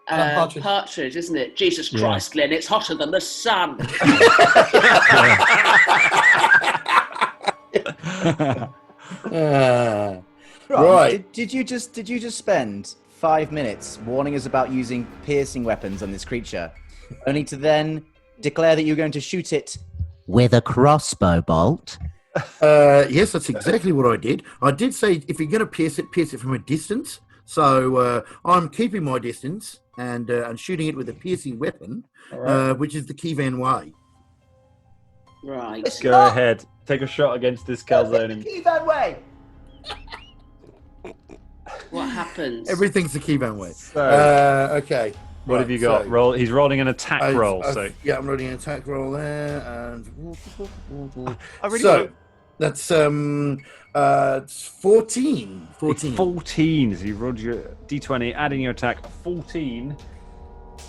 Partridge. Partridge, isn't it? Jesus Christ, Glenn, it's hotter than the sun. Right. Did you just spend 5 minutes warning us about using piercing weapons on this creature, only to then declare that you're going to shoot it with a crossbow bolt? Yes, that's exactly what I did. I did say if you're going to pierce it from a distance. So I'm keeping my distance and shooting it with a piercing weapon, which is the Kivan way. Right. Go ahead. Take a shot against this calzone. Kivan way. What happens? Everything's the Kivan way. Okay. What have you got? So He's rolling an attack roll. So yeah, I'm rolling an attack roll there, and I really so want that's it's 14. 14. 14. So you rolled your d20, adding your attack. 14.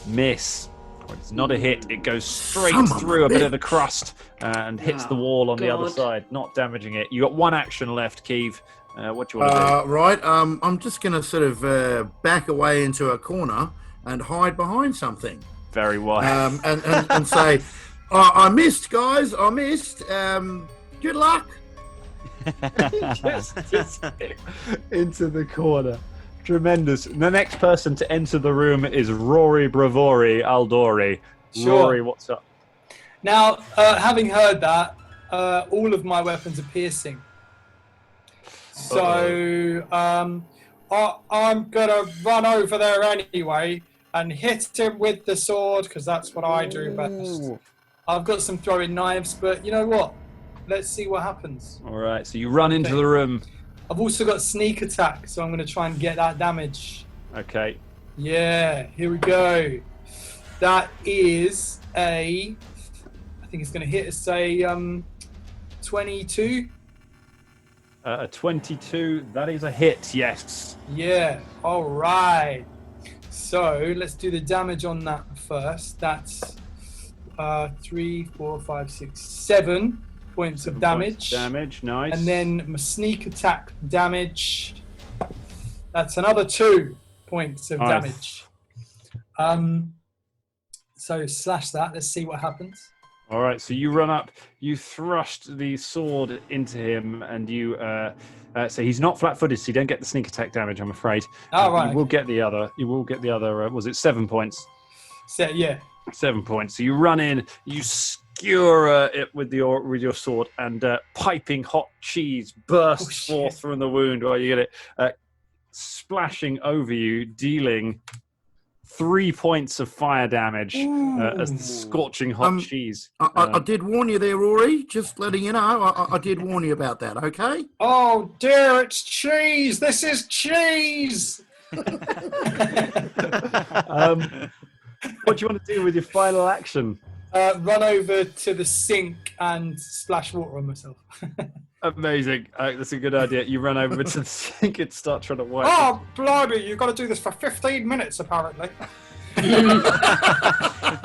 Miss. Well, it's not a hit. It goes straight through a bit of the crust and hits the wall on the other God. side, not damaging it. You got one action left, Keeve. What do you want to do? Right. I'm just going to sort of back away into a corner and hide behind something. Very wise. And say, I missed, guys. I missed. Good luck. just into the corner. Tremendous. The next person to enter the room is Rory Bravori Aldori. Sure. Rory, what's up? Now, having heard that, all of my weapons are piercing. So I'm gonna run over there anyway and hit him with the sword because that's what I do best. I've got some throwing knives, but you know what? Let's see what happens. All right, so you run into the room. I've also got sneak attack, so I'm going to try and get that damage. Okay. Yeah, here we go. That is I think it's going to hit us, say, 22. A 22, that is a hit, yes. Yeah, all right. So let's do the damage on that first. That's 3, 4, 5, 6, 7 points of damage. Damage, nice. And then my sneak attack damage. That's another 2 points of Nice. damage. So slash that. Let's see what happens. All right, so you run up, you thrust the sword into him, and you. So he's not flat-footed, so you don't get the sneak attack damage, I'm afraid. Oh, right. You will get the other. You will get the other. Was it 7 points? So, yeah. 7 points. So you run in, you skewer it with your sword, and piping hot cheese bursts forth from the wound while you get it splashing over you, dealing 3 points of fire damage as the scorching hot cheese. I did warn you there, Rory. Just letting you know. I did warn you about that, okay? Oh, dear, it's cheese. This is cheese. What do you want to do with your final action? Run over to the sink and splash water on myself. Amazing. That's a good idea. You run over to the sink and start trying to wipe. Oh, blimey, you've got to do this for 15 minutes, apparently.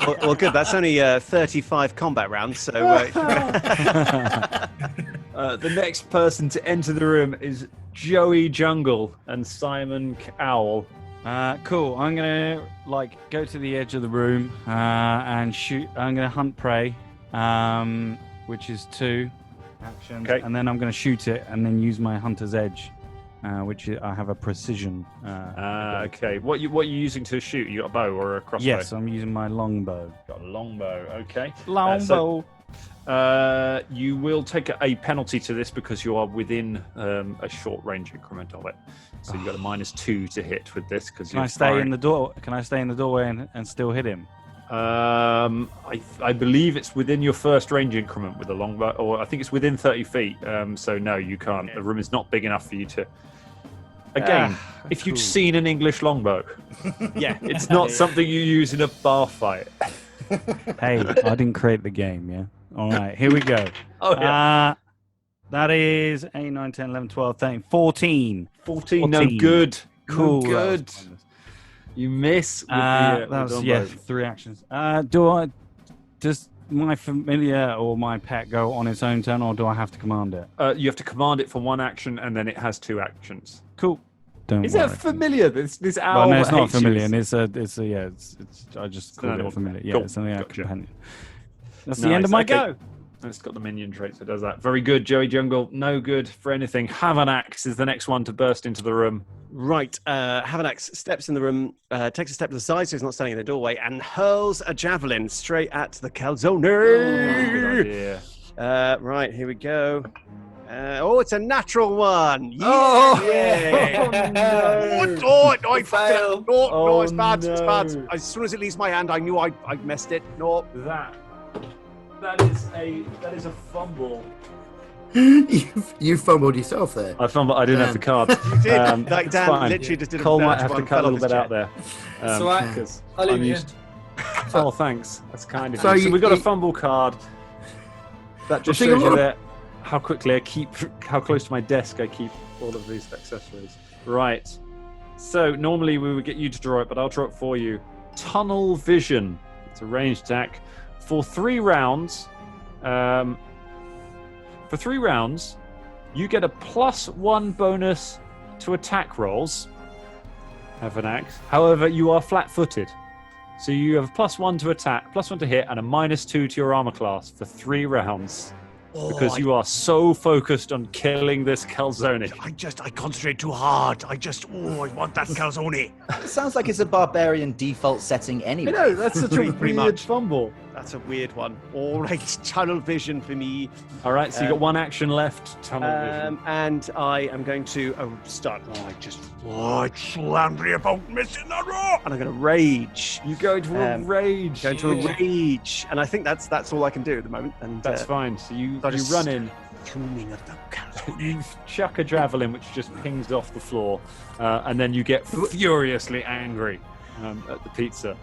well, good. That's only 35 combat rounds. So the next person to enter the room is Joey Jungle and Simon Owl. Cool. I'm gonna go to the edge of the room and shoot. I'm gonna hunt prey, which is 2 actions, Okay. and then I'm gonna shoot it and then use my hunter's edge, which I have a precision. Okay. What are you using to shoot? You got a bow or a crossbow? Yes, I'm using my longbow. Got a longbow. Okay. Longbow. You will take a penalty to this because you are within a short range increment of it. So you've got a -2 to hit with this because Can I stay in the door? Can I stay in the doorway and still hit him? I believe it's within your first range increment with a longbow, or I think it's within 30 feet. So no, you can't. The room is not big enough for you to. Again, if you'd seen an English longbow, yeah, it's not something you use in a bar fight. Hey, I didn't create the game, yeah? All right, here we go. Oh, yeah. That is 8, 9, 10, 11, 12, 13, 14. 14, no good. Cool. No good. You miss with That the was, longbow. 3 actions. Does my familiar or my pet go on its own turn, or do I have to command it? You have to command it for 1 action, and then it has 2 actions. Cool. Don't Is worry. that familiar? This owl. Well, no, it's not hates you. familiar. It's I just called animal. it familiar. Yeah, Cool. it's something Gotcha. companion. That's the end of my Okay. go. It's got the minion trait, so it does that. Very good, Joey Jungle. No good for anything. Havanax is the next one to burst into the room. Right, Havanax steps in the room, takes a step to the side so he's not standing in the doorway, and hurls a javelin straight at the Calzone. Good idea. Right, here we go. It's a natural one. Yeah. Oh, Yeah. no. No, I failed. No, Oh, it's bad. It's no. bad. As soon as it leaves my hand, I knew I messed it. No. That is a fumble. You fumbled yourself there. I fumbled. I didn't have the card. Like it's Dan fine. literally just did a Cole might nudge have to one, cut a fell little off bit his out chair. there. So because I'll I'm leave you. used. Oh, thanks. That's kind of So you. So you- we've got a you- fumble card. That just Well, see, a shows you lot of- that how quickly I keep, how close to my desk I keep all of these accessories. Right. So normally we would get you to draw it, but I'll draw it for you. Tunnel Vision. It's a ranged attack for 3 rounds. For 3 rounds, you get a +1 bonus to attack rolls. Have an axe. However, you are flat-footed. So you have a +1 to attack, +1 to hit, and a -2 to your armor class for 3 rounds. Because you are so focused on killing this Calzone. I concentrate too hard. I want that Calzone. It sounds like it's a barbarian default setting I anyway. know, that's such a Pretty weird much. fumble. That's a weird one. All right, tunnel vision for me. All right, so you got 1 action left. Tunnel Vision. And I am going to start. I'm so angry about missing that rock. And I'm going to rage. You go into a rage. Going to a rage, and I think that's all I can do at the moment. And That's fine. So you just run in. tuning of the Calzone. You chuck a javelin which just pings off the floor, and then you get furiously angry at the pizza.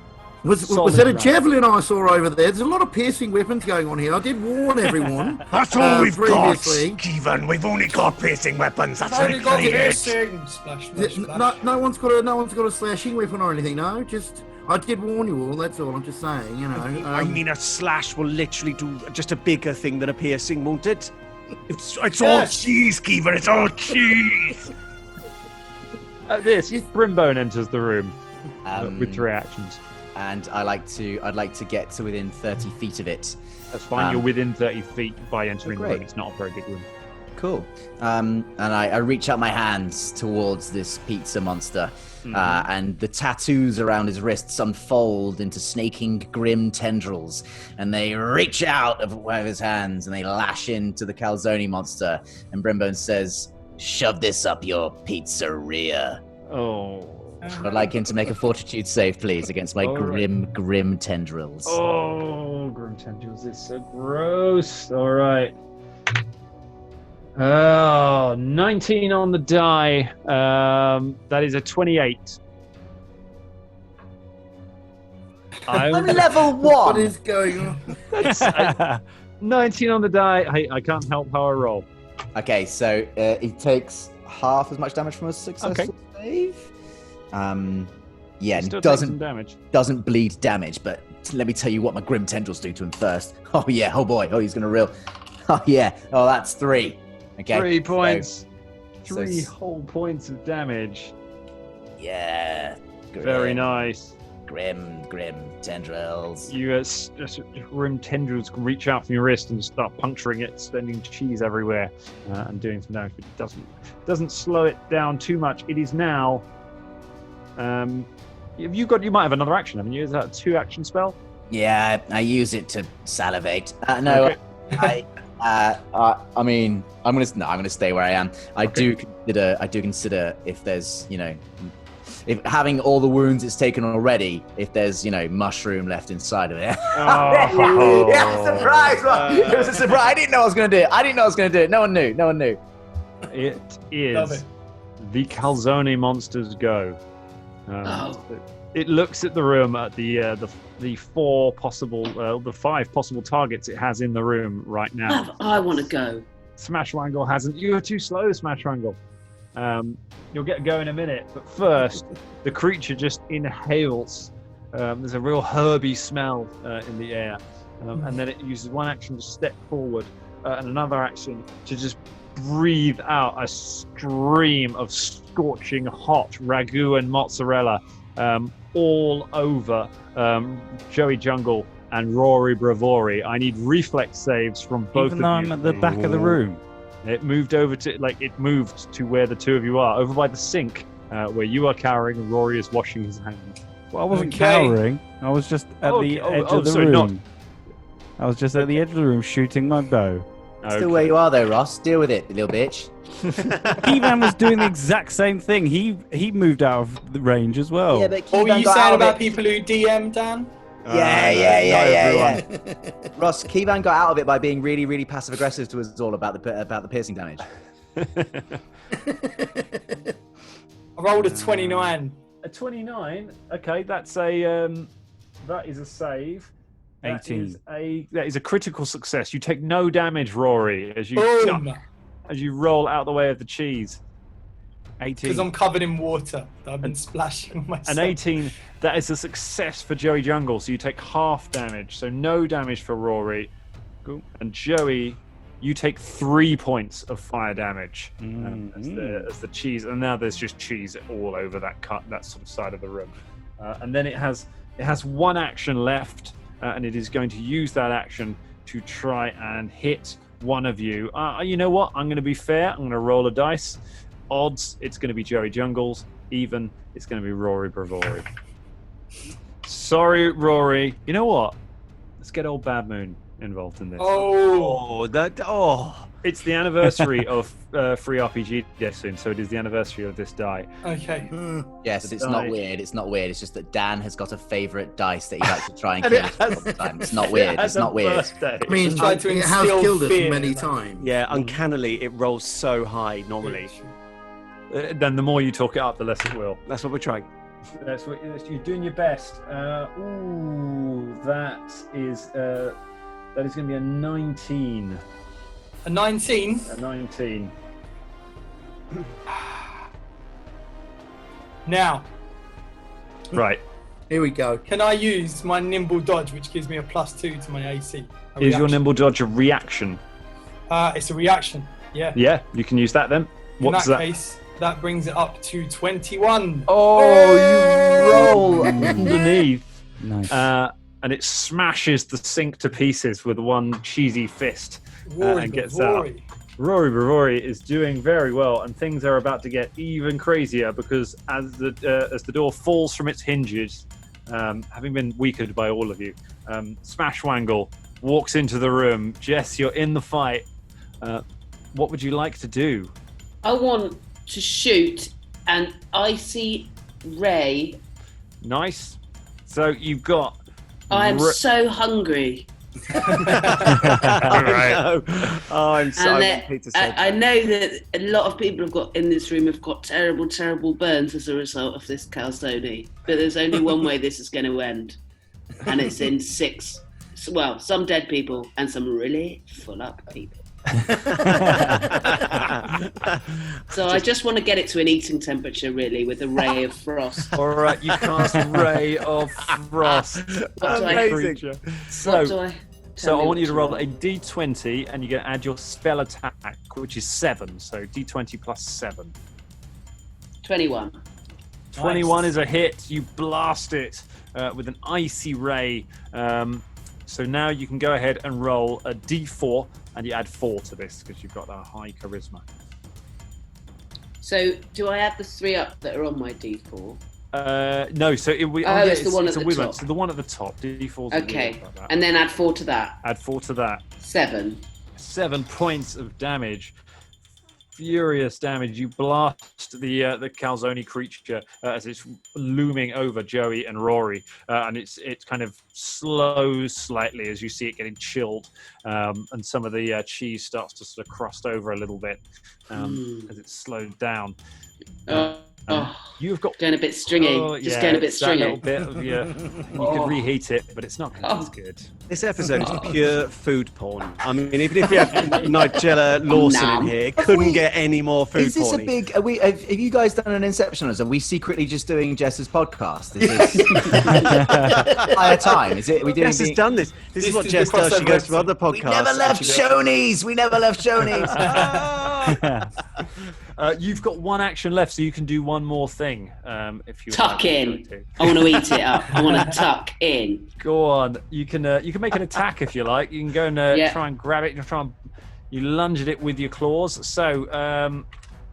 Was Solid that a round. javelin I saw over there? There's a lot of piercing weapons going on here. I did warn everyone. That's all we've previously. got, Stephen. We've only got piercing weapons. That's I've only got it. piercing. Splash, splash, splash. No one's got a slashing weapon or anything. No, just I did warn you all. That's all. I'm just saying. You know. I mean, a slash will literally do just a bigger thing than a piercing, won't it? It's all Yes. cheese, Kievan. It's all cheese. At this, Brimbone enters the room with 3 actions. And I'd like to get to within 30 feet of it. That's fine. You're within 30 feet by entering the room. great. It's not a very big room. Cool. And I reach out my hands towards this pizza monster, and the tattoos around his wrists unfold into snaking, grim tendrils, and they reach out of one of his hands and they lash into the Calzone monster. And Brimbone says, "Shove this up your pizzeria." Oh. I'd like him to make a fortitude save, please, against my All right. grim tendrils. Oh, grim tendrils is so gross. All right. Oh, 19 on the die. That is a 28. I'm level What 1. is going on? It's 19 on the die. Hey, I can't help how I roll. Okay, so he takes half as much damage from a successful save. Yeah, and Still he takes some damage. doesn't bleed damage, but let me tell you what my grim tendrils do to him first. Oh yeah, oh boy, oh he's gonna reel. Oh yeah, oh that's 3. Okay, 3 points. So 3 whole points of damage. yeah, Very nice. Grim tendrils. You just grim tendrils can reach out from your wrist and start puncturing it, sending cheese everywhere, and doing some damage. But it doesn't slow it down too much. It is now. You might have another action, haven't you? Is that a 2-action spell? Yeah, I use it to salivate. No, Okay. I mean, I'm gonna stay where I am. I do consider if there's, if having all the wounds it's taken already, if there's, mushroom left inside of it. Oh. Yeah, surprise! It was a surprise. I didn't know I was gonna do it. No one knew. It Love is it. the Calzone monsters go. It looks at the room at the 5 possible targets it has in the room right now. I want to go. Smashwangle hasn't. You're too slow, Smashwangle. You'll get going in a minute, but first, the creature just inhales. There's a real herby smell in the air, and then it uses one action to step forward and another action to just breathe out a stream of scorching hot ragu and mozzarella all over Joey Jungle and Rory Bravori. I need reflex saves from both Even of though you. I'm at the back of the room. It moved over to where the two of you are, over by the sink, where you are cowering and Rory is washing his hands. Well, I wasn't Okay. cowering. I was just at the edge of the room. not- I was just at the edge of the room shooting my bow. Still where you are though, Ross. Deal with it, you little bitch. Kevan was doing the exact same thing. He moved out of the range as well. Yeah, but What were Keevan you got saying out of about it. people who DM, Dan? Yeah. Ross, Keevan got out of it by being really, really passive aggressive to us all about the piercing damage. I rolled a 29. A 29. Okay, that is a save. That 18. That is a critical success. You take no damage, Rory, as you Boom! roll out the way of the cheese. 18. Because I'm covered in water. I've been splashing myself. An 18. That is a success for Joey Jungle. So you take half damage. So no damage for Rory. Cool. And Joey, you take 3 points of fire damage as the cheese. And now there's just cheese all over that sort of side of the room. And then it has one action left. And it is going to use that action to try and hit one of you. You know what? I'm going to be fair. I'm going to roll a dice. Odds, it's going to be Joey Jungles. Even, it's going to be Rory Bravori. Sorry, Rory. You know what? Let's get old Bad Moon involved in this. It's the anniversary of Free RPG Day soon, so it is the anniversary of this die. Okay. Yes, it's not weird. It's not weird. It's just that Dan has got a favourite dice that he likes to try and kill us all the time. It's not weird. It's not weird. I mean, Just tried to it has instill killed us fear many in that. times. Yeah, uncannily, it rolls so high normally. Then the more you talk it up, the less it will. That's what we're trying. That's what you're doing your best. That is going to be a 19. A 19? A 19. Now, Right. Here we go. can I use my nimble dodge, which gives me a +2 to my AC? Is your reaction? nimble dodge a reaction? It's a reaction. Yeah. Yeah, you can use that then. What's In that that? case, that brings it up to 21. Oh, you roll underneath. Nice. And it smashes the sink to pieces with one cheesy fist Rory and gets Bravori. out. Rory Bravori is doing very well, and things are about to get even crazier because as the door falls from its hinges, having been weakened by all of you, Smashwangle walks into the room. Jess, you're in the fight. What would you like to do? I want to shoot an icy ray. Nice. So you've got. I am so hungry. Right. Oh, I'm so And happy to say. I know that a lot of people in this room have got terrible, terrible burns as a result of this calzone. But there's only one way this is going to end. and it's in 6. Well, some dead people and some really full up people. So I just want to get it to an eating temperature, really, with a ray of frost. All right, you cast Ray of Frost. Amazing. So I want you to roll a d20, and you're going to add your spell attack, which is 7. So d20 plus 7. 21. 21 is a hit. You blast it with an icy ray. So now you can go ahead and roll a d4, and you add 4 to this because you've got a high charisma. So do I add the 3 up that are on my d4? No, so it's the one at the top. So the one at the top, d4. Okay, and then add 4 to that. Add 4 to that. 7. 7 points of damage. Furious damage. You blast the Calzone creature as it's looming over Joey and Rory, and it kind of slows slightly as you see it getting chilled, and some of the cheese starts to sort of crust over a little bit as it's slowed down. You've got going a bit stringy. Going a bit stringy. A little bit of you could reheat it, but it's not as good. This episode is pure food porn. I mean, even if you have Nigella Lawson in here, couldn't get any more food porn. Is this a big? Have you guys done an Inception on us? Are we secretly just doing Jess's podcast? Is this higher time? Is it? Jess has done this. This is what Jess does. She goes to other podcasts. We never left Shoney's. We never left Shoney's. You've got 1 action left, so you can do one more thing. If you tuck in. I want to eat it up. I want to tuck in. Go on. You can make an attack if you like. You can go and try and grab it. You lunge at it with your claws. So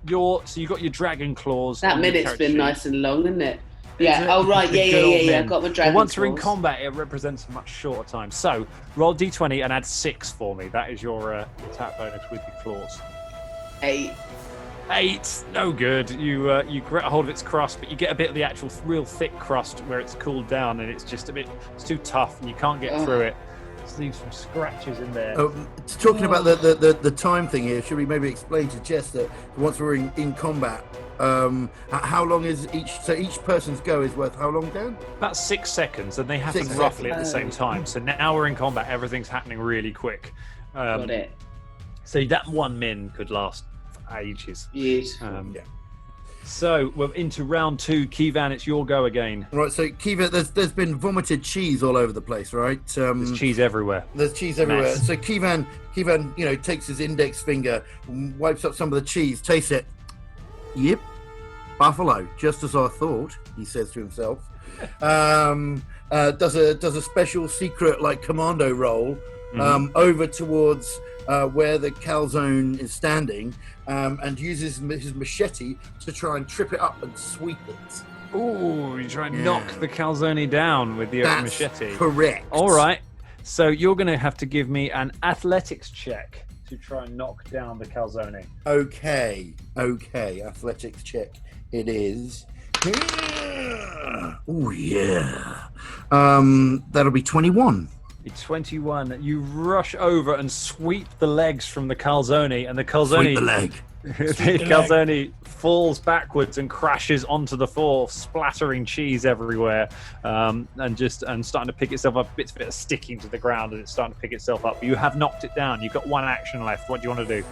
you got your dragon claws. That minute's been nice and long, isn't it? Yeah. Oh right. Yeah. I've got my dragon. But once claws. we're in combat, it represents a much shorter time. So roll d20 and add 6 for me. That is your attack bonus with your claws. 8. 8, no good. You grab hold of its crust, but you get a bit of the actual real thick crust where it's cooled down, and it's just it's too tough, and you can't get through it. Just leaves some scratches in there. Talking about the time thing here, should we maybe explain to Jess that once we're in combat, how long is each? So each person's go is worth how long, Dan? About 6 seconds, and they happen roughly at the same time. So now we're in combat, everything's happening really quick. Got it. So that 1 min could last ages. Beautiful. So we're into round 2. Kivan, it's your go again. Right, so Kivan, there's been vomited cheese all over the place, right? There's cheese everywhere. There's cheese everywhere. So Kivan, takes his index finger, wipes up some of the cheese, tastes it. Yep, buffalo, just as I thought. He says to himself. Does a special secret commando roll over towards where the calzone is standing, and uses his machete to try and trip it up and sweep it. Ooh, you try and knock the calzone down with the machete. Correct. All right. So you're going to have to give me an athletics check to try and knock down the calzone. Okay. Athletics check. It is. Oh yeah. That'll be 21. 21. You rush over and sweep the legs from the calzone, and the calzone. Sweep the leg. The calzone falls backwards and crashes onto the floor, splattering cheese everywhere, and starting to pick itself up. Bits of it are sticking to the ground, and it's starting to pick itself up. But you have knocked it down. You've got 1 action left. What do you want to do?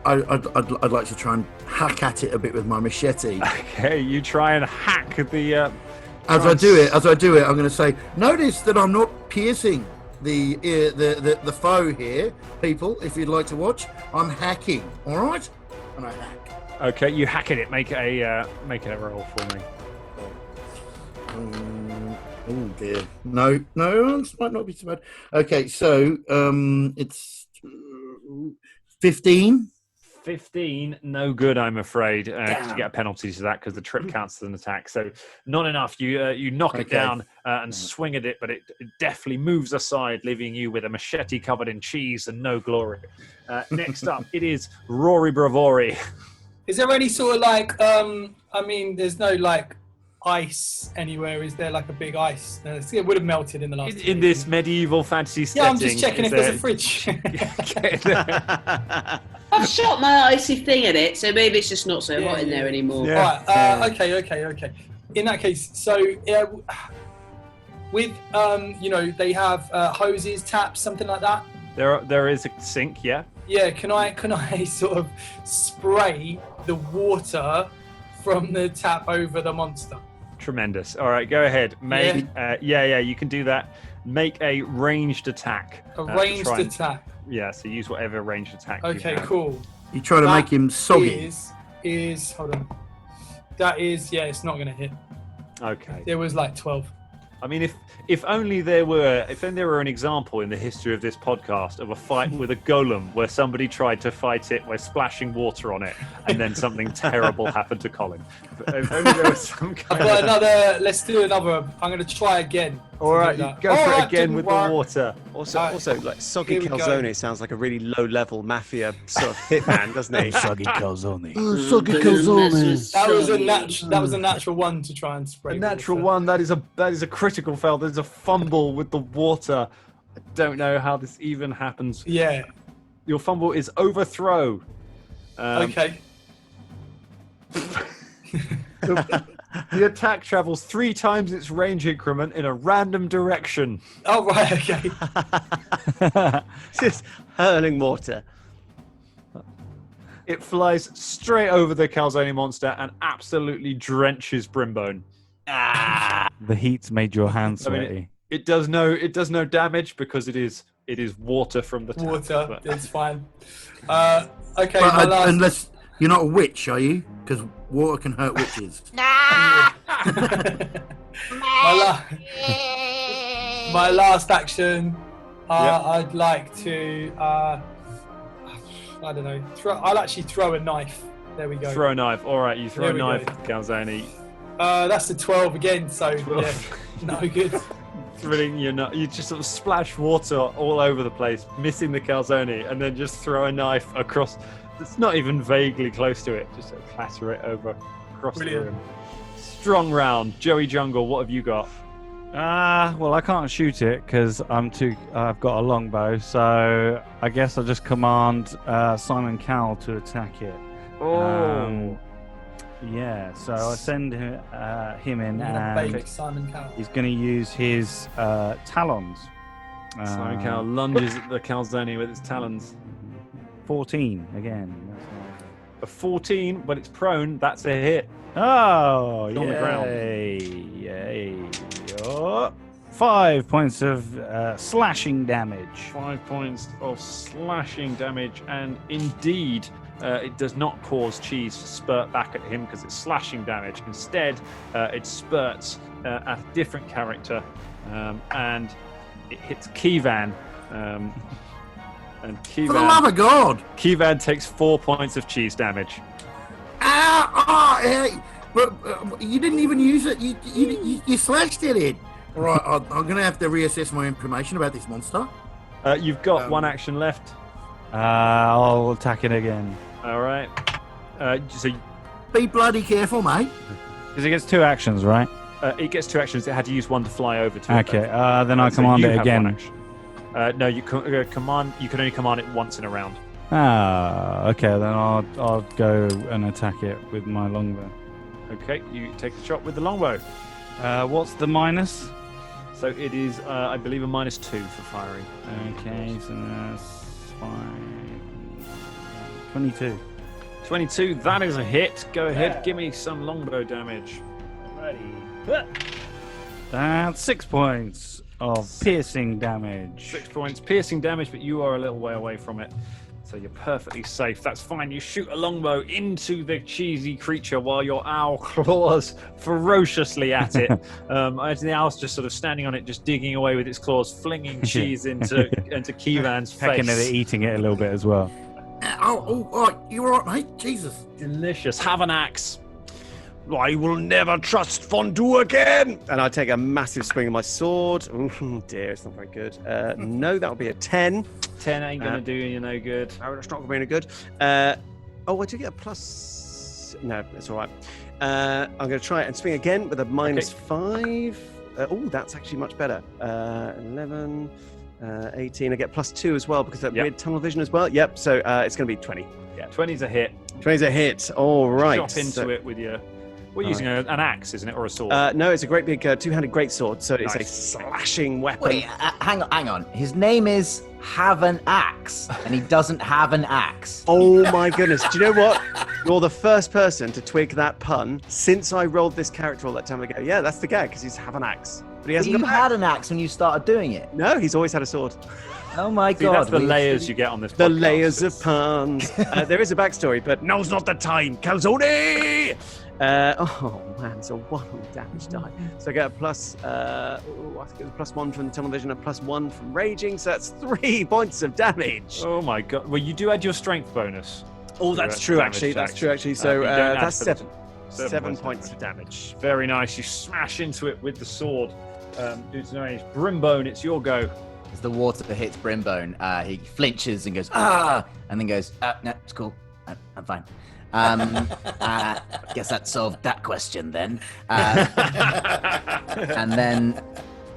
I'd like to try and hack at it a bit with my machete. Okay, you try and hack the. As I do it, I'm going to say, notice that I'm not piercing the foe here, people. If you'd like to watch, I'm hacking. All right, and I hack. Okay, you hack at it. Make a roll for me. Oh dear, no, this might not be so bad. Okay, so it's 15. 15, no good, I'm afraid. You get a penalty to that because the trip counts as an attack. So not enough. You knock it down and swing at it, but it definitely moves aside, leaving you with a machete covered in cheese and no glory. Next up, it is Rory Bravori. Is there any sort of there's no ice anywhere? Is there a big ice? It would have melted in the last in this medieval fantasy setting. Yeah, I'm just checking if there's a fridge. I've shot my icy thing at it, so maybe it's just not so hot in there anymore. Yeah. Right. Okay. In that case, so with they have hoses, taps, something like that. There is a sink, yeah. Yeah, can I sort of spray the water from the tap over the monster? Tremendous. All right, go ahead. Make you can do that. Make a ranged attack. A ranged attack. Yeah, so use whatever ranged attack. Okay, you have. cool. You try to make him soggy. Is hold on. That is it's not going to hit. Okay. There was like 12. I mean, if only there were an example in the history of this podcast of a fight with a golem where somebody tried to fight it by splashing water on it and then something terrible happened to Colin. If only there was some kind I've got another. Let's do another. I'm going to try again. All right, you go for it again with the water. Also, like Soggy Calzone sounds like a really low-level mafia sort of hitman, doesn't he? Soggy Calzone. Soggy Calzone. That was a natural one to try and spray. A natural water. one. That is a critical fail. There's a fumble with the water. I don't know how this even happens. Yeah. Your fumble is overthrow. Okay. The attack travels 3 times its range increment in a random direction. Oh, right, okay. Just hurling water. It flies straight over the Calzone monster and absolutely drenches Brimbone. The heat's made your hands sweaty. I mean, it does no damage because it is water from the tap. Water, it's fine. Okay, But, unless you're not a witch, are you? Because water can hurt witches. my last action, I'd like to, I don't know, I'll actually throw a knife. There we go. Throw a knife. All right, you throw a There we knife, go. Calzone. That's a 12 again, so 12. yeah, no good. Thrilling, you just sort of splash water all over the place, missing the Calzone, and then just throw a knife across. It's not even vaguely close to it. Just sort of clatter it over across Brilliant. the room. Strong round, Joey Jungle. What have you got? Well, I can't shoot it because I've got a longbow, so I guess I'll just command Simon Cowell to attack it. Oh, Yeah, so I send him in, I'm gonna and bake Simon Cowell. he's going to use his talons. Simon Cowell lunges at the Calzone with its talons. 14 again. That's A 14, but it's prone. That's a hit. Oh, It's on the ground. Yay. Oh, 5 points of slashing damage. 5 points of slashing damage, and indeed, it does not cause Cheese to spurt back at him because it's slashing damage. Instead, it spurts at a different character, and it hits Kivan. And For the love of God! Kivan takes 4 points of Cheese damage. Hey, but you didn't even use it. You slashed it in. All right, I'm going to have to reassess my information about this monster. You've got one action left. I'll attack it again. All right. So Be bloody careful, mate. Because it gets 2 actions, right? it gets 2 actions. It had to use 1 to fly over to it. Okay, then I command you it have again. 1 action. No, you can You can only command it once in a round. Okay, then I'll go and attack it with my longbow. Okay, you take the shot with the longbow. What's the minus? So it is, I believe, a -2 for firing. Okay, so that's 22. 22. That is a hit. Go ahead, give me some longbow damage. Ready. That's 6 points of piercing damage. 6 points piercing damage, but you are a little way away from it. So you're perfectly safe. That's fine. You shoot a longbow into the cheesy creature while your owl claws ferociously at it. As the owl's just sort of standing on it, just digging away with its claws, flinging cheese into Kivan's face. Pecking at it, eating it a little bit as well. All right. You all right, mate? Jesus. Delicious. Have an axe. I will never trust fondue again. And I take a massive swing of my sword. Ooh, dear, it's not very good. No, that'll be a 10. 10 ain't gonna do you no good. No, that's not going to be any good. Oh, I do get a plus. No, that's all right. I'm going to try it and swing again with a -5. Oh, that's actually much better. 11, 18. I get +2 as well because of that weird tunnel vision as well. Yep, so it's going to be 20. Yeah, 20's a hit. 20's a hit. All right. Chop into it with your We're using an axe, isn't it, or a sword? No, it's a great big two-handed greatsword, so it's a Nice. slashing weapon. Wait, hang on. His name is Have an Axe, and he doesn't have an axe. Oh my goodness. Do you know what? You're the first person to twig that pun since I rolled this character all that time ago. Yeah, that's the gag, because he's have an axe. But he hasn't You got had an axe when you started doing it. No, he's always had a sword. Oh my See, god. that's the layers you get on this The podcast. layers of puns. There is a backstory, but now's not the time. Calzone! Oh man, so 1 on the damage die. So I get a plus, I think it was +1 from tunnel vision and +1 from raging, so that's 3 points of damage. Oh my god. Well, you do add your strength bonus. Oh, that's true actually. That's true actually. So You don't add that's for the- 7 points of damage. Very nice. You smash into it with the sword. Dude's no age. Brimbone, it's your go. As the water hits Brimbone, he flinches and goes, ah! And then goes, no, it's cool. I'm fine. Guess that solved that question then.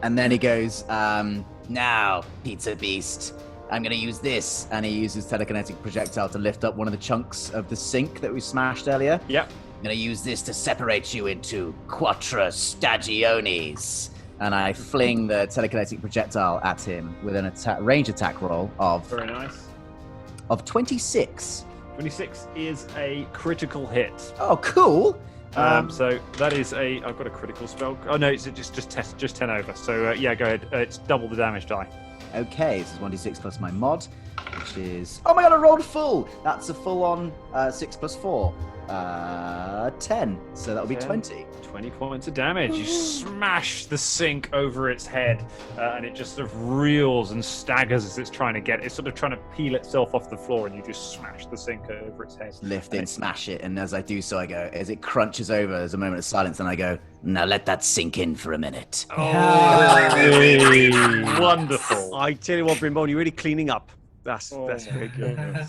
And then he goes, now, Pizza Beast, I'm going to use this. And he uses telekinetic projectile to lift up one of the chunks of the sink that we smashed earlier. Yep. I'm going to use this to separate you into quattro stagionis. And I fling the telekinetic projectile at him with an range attack roll Very nice. of 26. 26 is a critical hit. Oh, cool. So that is I've got a critical spell. Oh no, it's just 10 over. So yeah, go ahead. It's double the damage die. Okay, this is 1d6 plus my mod, which is... Oh my god, I rolled full! That's a full-on 6 plus 4. 10. So that'll be 20. 20 points of damage. You smash the sink over its head, and it just sort of reels and staggers as it's trying to it's sort of trying to peel itself off the floor, and you just smash the sink over its head. Lift it, smash it, and as I do so, I go, as it crunches over, there's a moment of silence, and I go, now let that sink in for a minute. Oh, wonderful. I tell you what, Brimbone, you're really cleaning up. That's very good.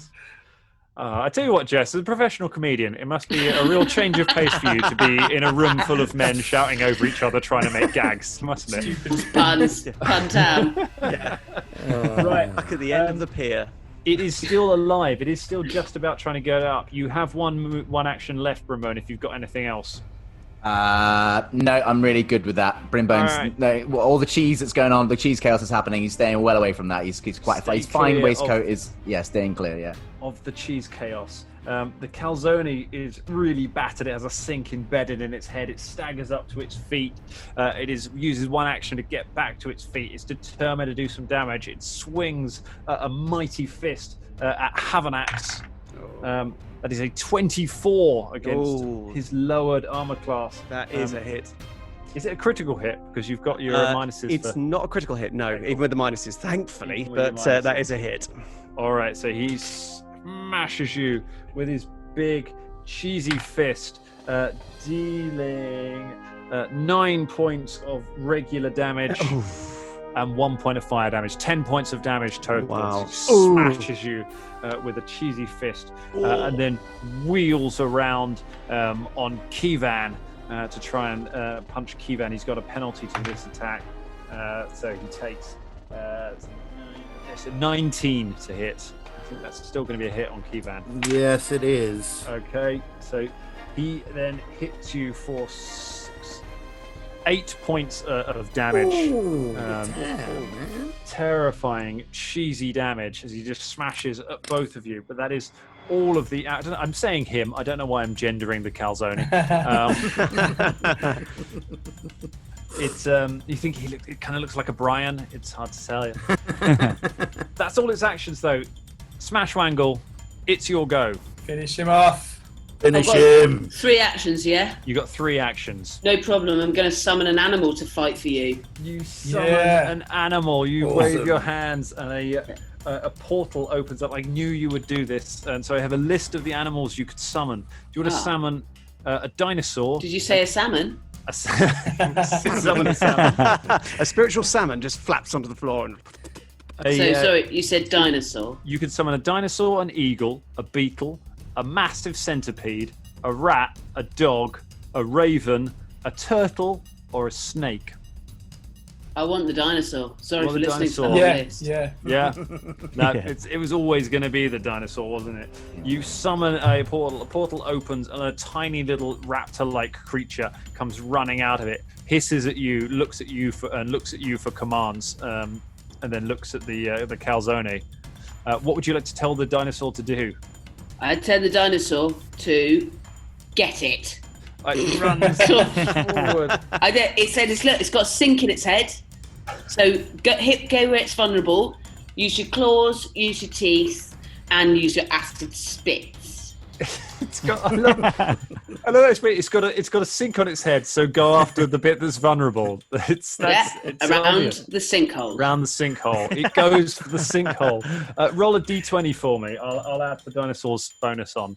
I tell you what, Jess, as a professional comedian, it must be a real change of pace for you to be in a room full of men shouting over each other trying to make gags, mustn't it? Puns, pun town. Right. Back at the end of the pier. It is still alive. It is still just about trying to get up. You have one action left, Brimbone, if you've got anything else. No, I'm really good with that. Brimbone's all the cheese that's going on, the cheese chaos is happening. He's staying well away from that. He's quite Stay his fine clear waistcoat is staying clear. Yeah. Of the cheese chaos. The calzone is really battered. It has a sink embedded in its head. It staggers up to its feet. It uses one action to get back to its feet. It's determined to do some damage. It swings a mighty fist at Havanax. That is a 24 against his lowered armor class. That is a hit. Is it a critical hit? Because you've got your minuses. It's not a critical hit, no, even with the minuses, thankfully. Even with But the minuses. that is a hit. All right, so he smashes you with his big, cheesy fist, dealing 9 points of regular damage and 1 point of fire damage. 10 points of damage total. Wow. So he smashes you with a cheesy fist and then wheels around on Kivan to try and punch Kivan. He's got a penalty to this attack, so he takes 19 to hit. I think that's still going to be a hit on Kivan. Yes, it is. Okay, so he then hits you for 8 points of damage. Ooh, damn, man. Terrifying, cheesy damage as he just smashes at both of you. But that is all of the... I'm saying him. I don't know why I'm gendering the calzone. It's you think it kind of looks like a Brian. It's hard to tell you. That's all its actions, though. Smash Wangle, it's your go. Finish him off. Finish him. 3 actions, yeah? You got 3 actions. No problem. I'm going to summon an animal to fight for you. You summon an animal. You wave your hands, and a portal opens up. I knew you would do this, and so I have a list of the animals you could summon. Do you want to summon a dinosaur? Did you say a salmon? Summon a salmon. A spiritual salmon just flaps onto the floor. And... Sorry, you said dinosaur. You could summon a dinosaur, an eagle, a beetle, a massive centipede, a rat, a dog, a raven, a turtle, or a snake. I want the dinosaur. Sorry Well, for the listening to dinosaur. that list. Yeah. No, it was always going to be the dinosaur, wasn't it? You summon a portal opens, and a tiny little raptor-like creature comes running out of it, hisses at you, looks at you for commands, and then looks at the Calzone. What would you like to tell the dinosaur to do? I'd tell the dinosaur to get it. It runs forward. It said it's got a sink in its head. So go where it's vulnerable. Use your claws, use your teeth, and use your acid spits. It's got. I love that bit. It's got a sink on its head. So go after the bit that's vulnerable. It's around obvious. the sinkhole. Around the sinkhole. It goes for the sinkhole. Roll a d20 for me. I'll add the dinosaur's bonus on.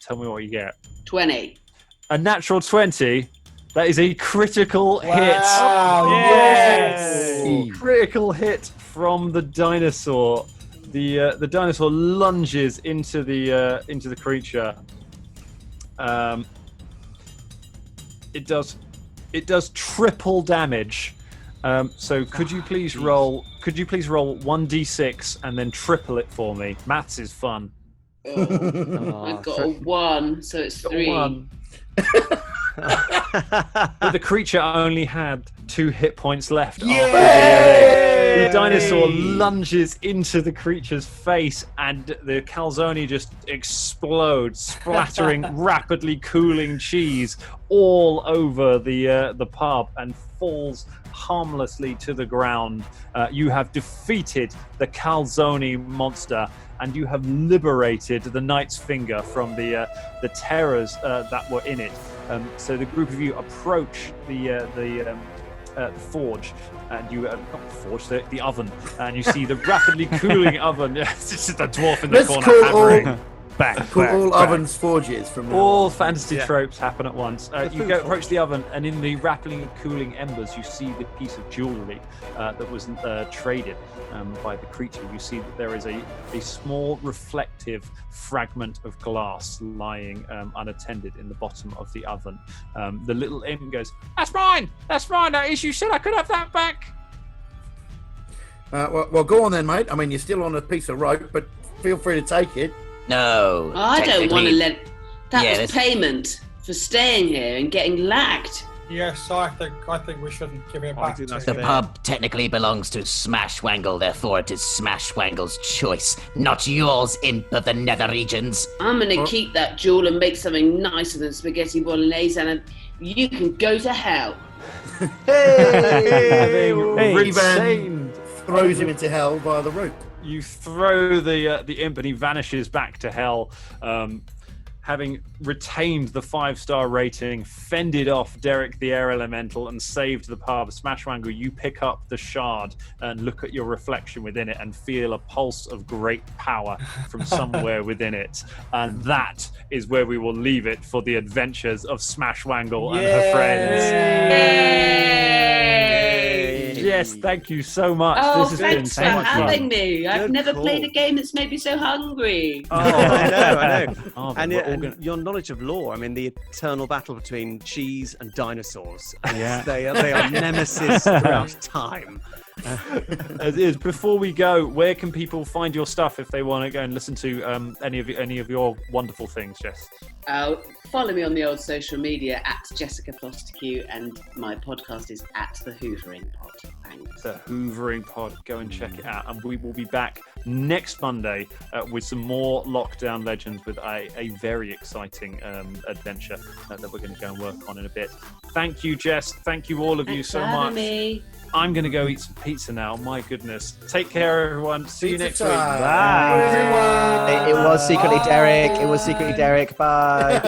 Tell me what you get. 20. A natural 20. That is a critical hit. Yes! Critical hit from the dinosaur. The dinosaur lunges into the creature. It does triple damage. So could you please roll 1d6 and then triple it for me? Maths is fun. I've got a 1, so it's 3. But the creature only had 2 hit points left. The dinosaur lunges into the creature's face, and the Calzone just explodes, splattering rapidly cooling cheese all over the pub and falls harmlessly to the ground. You have defeated the Calzone monster, and you have liberated the Knight's Finger from the terrors that were in it. So the group of you approach the forge, and you not the forge, the oven, and you see the rapidly cooling oven. This is the dwarf in the corner hammering. Call all ovens forges from now all on. fantasy tropes happen at once. You go approach the oven, and in the rapidly cooling embers, you see the piece of jewellery that was traded by the creature. You see that there is a small reflective fragment of glass lying unattended in the bottom of the oven. The little imp goes, "That's mine! That's mine! You said I could have that back." Well, go on then, mate. I mean, you're still on a piece of rope, but feel free to take it. No. I don't want to let... That was that's- payment for staying here and getting lagged. Yes, I think we shouldn't give it back to think that's you. The pub technically belongs to Smashwangle, therefore it is Smashwangle's choice, not yours, imp of the nether regions. I'm going to keep that jewel and make something nicer than spaghetti bolognese, and you can go to hell. Having Hey, Revan throws him into hell via the rope. You throw the imp, and he vanishes back to hell, having retained the 5-star rating, fended off Derek the Air Elemental, and saved the pub. Smashwangle, you pick up the shard and look at your reflection within it and feel a pulse of great power from somewhere within it. And that is where we will leave it for the adventures of Smashwangle and her friends. Yes, thank you so much. Oh, this has been thanks so for much fun. having me. I've Good never call. played a game that's made me so hungry. Oh, I know. Oh, And, we're all and gonna- your knowledge of lore, I mean, the eternal battle between cheese and dinosaurs. Yeah. They are nemesis throughout time. As is, before we go, where can people find your stuff if they want to go and listen to any of your wonderful things, Jess? Follow me on the old social media at Jessica Fostekew, and my podcast is at The Hoovering Pod. Thanks. The Hoovering Pod. Go and check it out. And we will be back next Monday with some more Lockdown Legends with a very exciting adventure that we're going to go and work on in a bit. Thank you, Jess. Thank you, all of you, Thanks so for having much. me. I'm going to go eat some pizza now. My goodness. Take care, everyone. See you Pizza next week. time. Bye. It was secretly Derek. It was secretly Derek. Bye.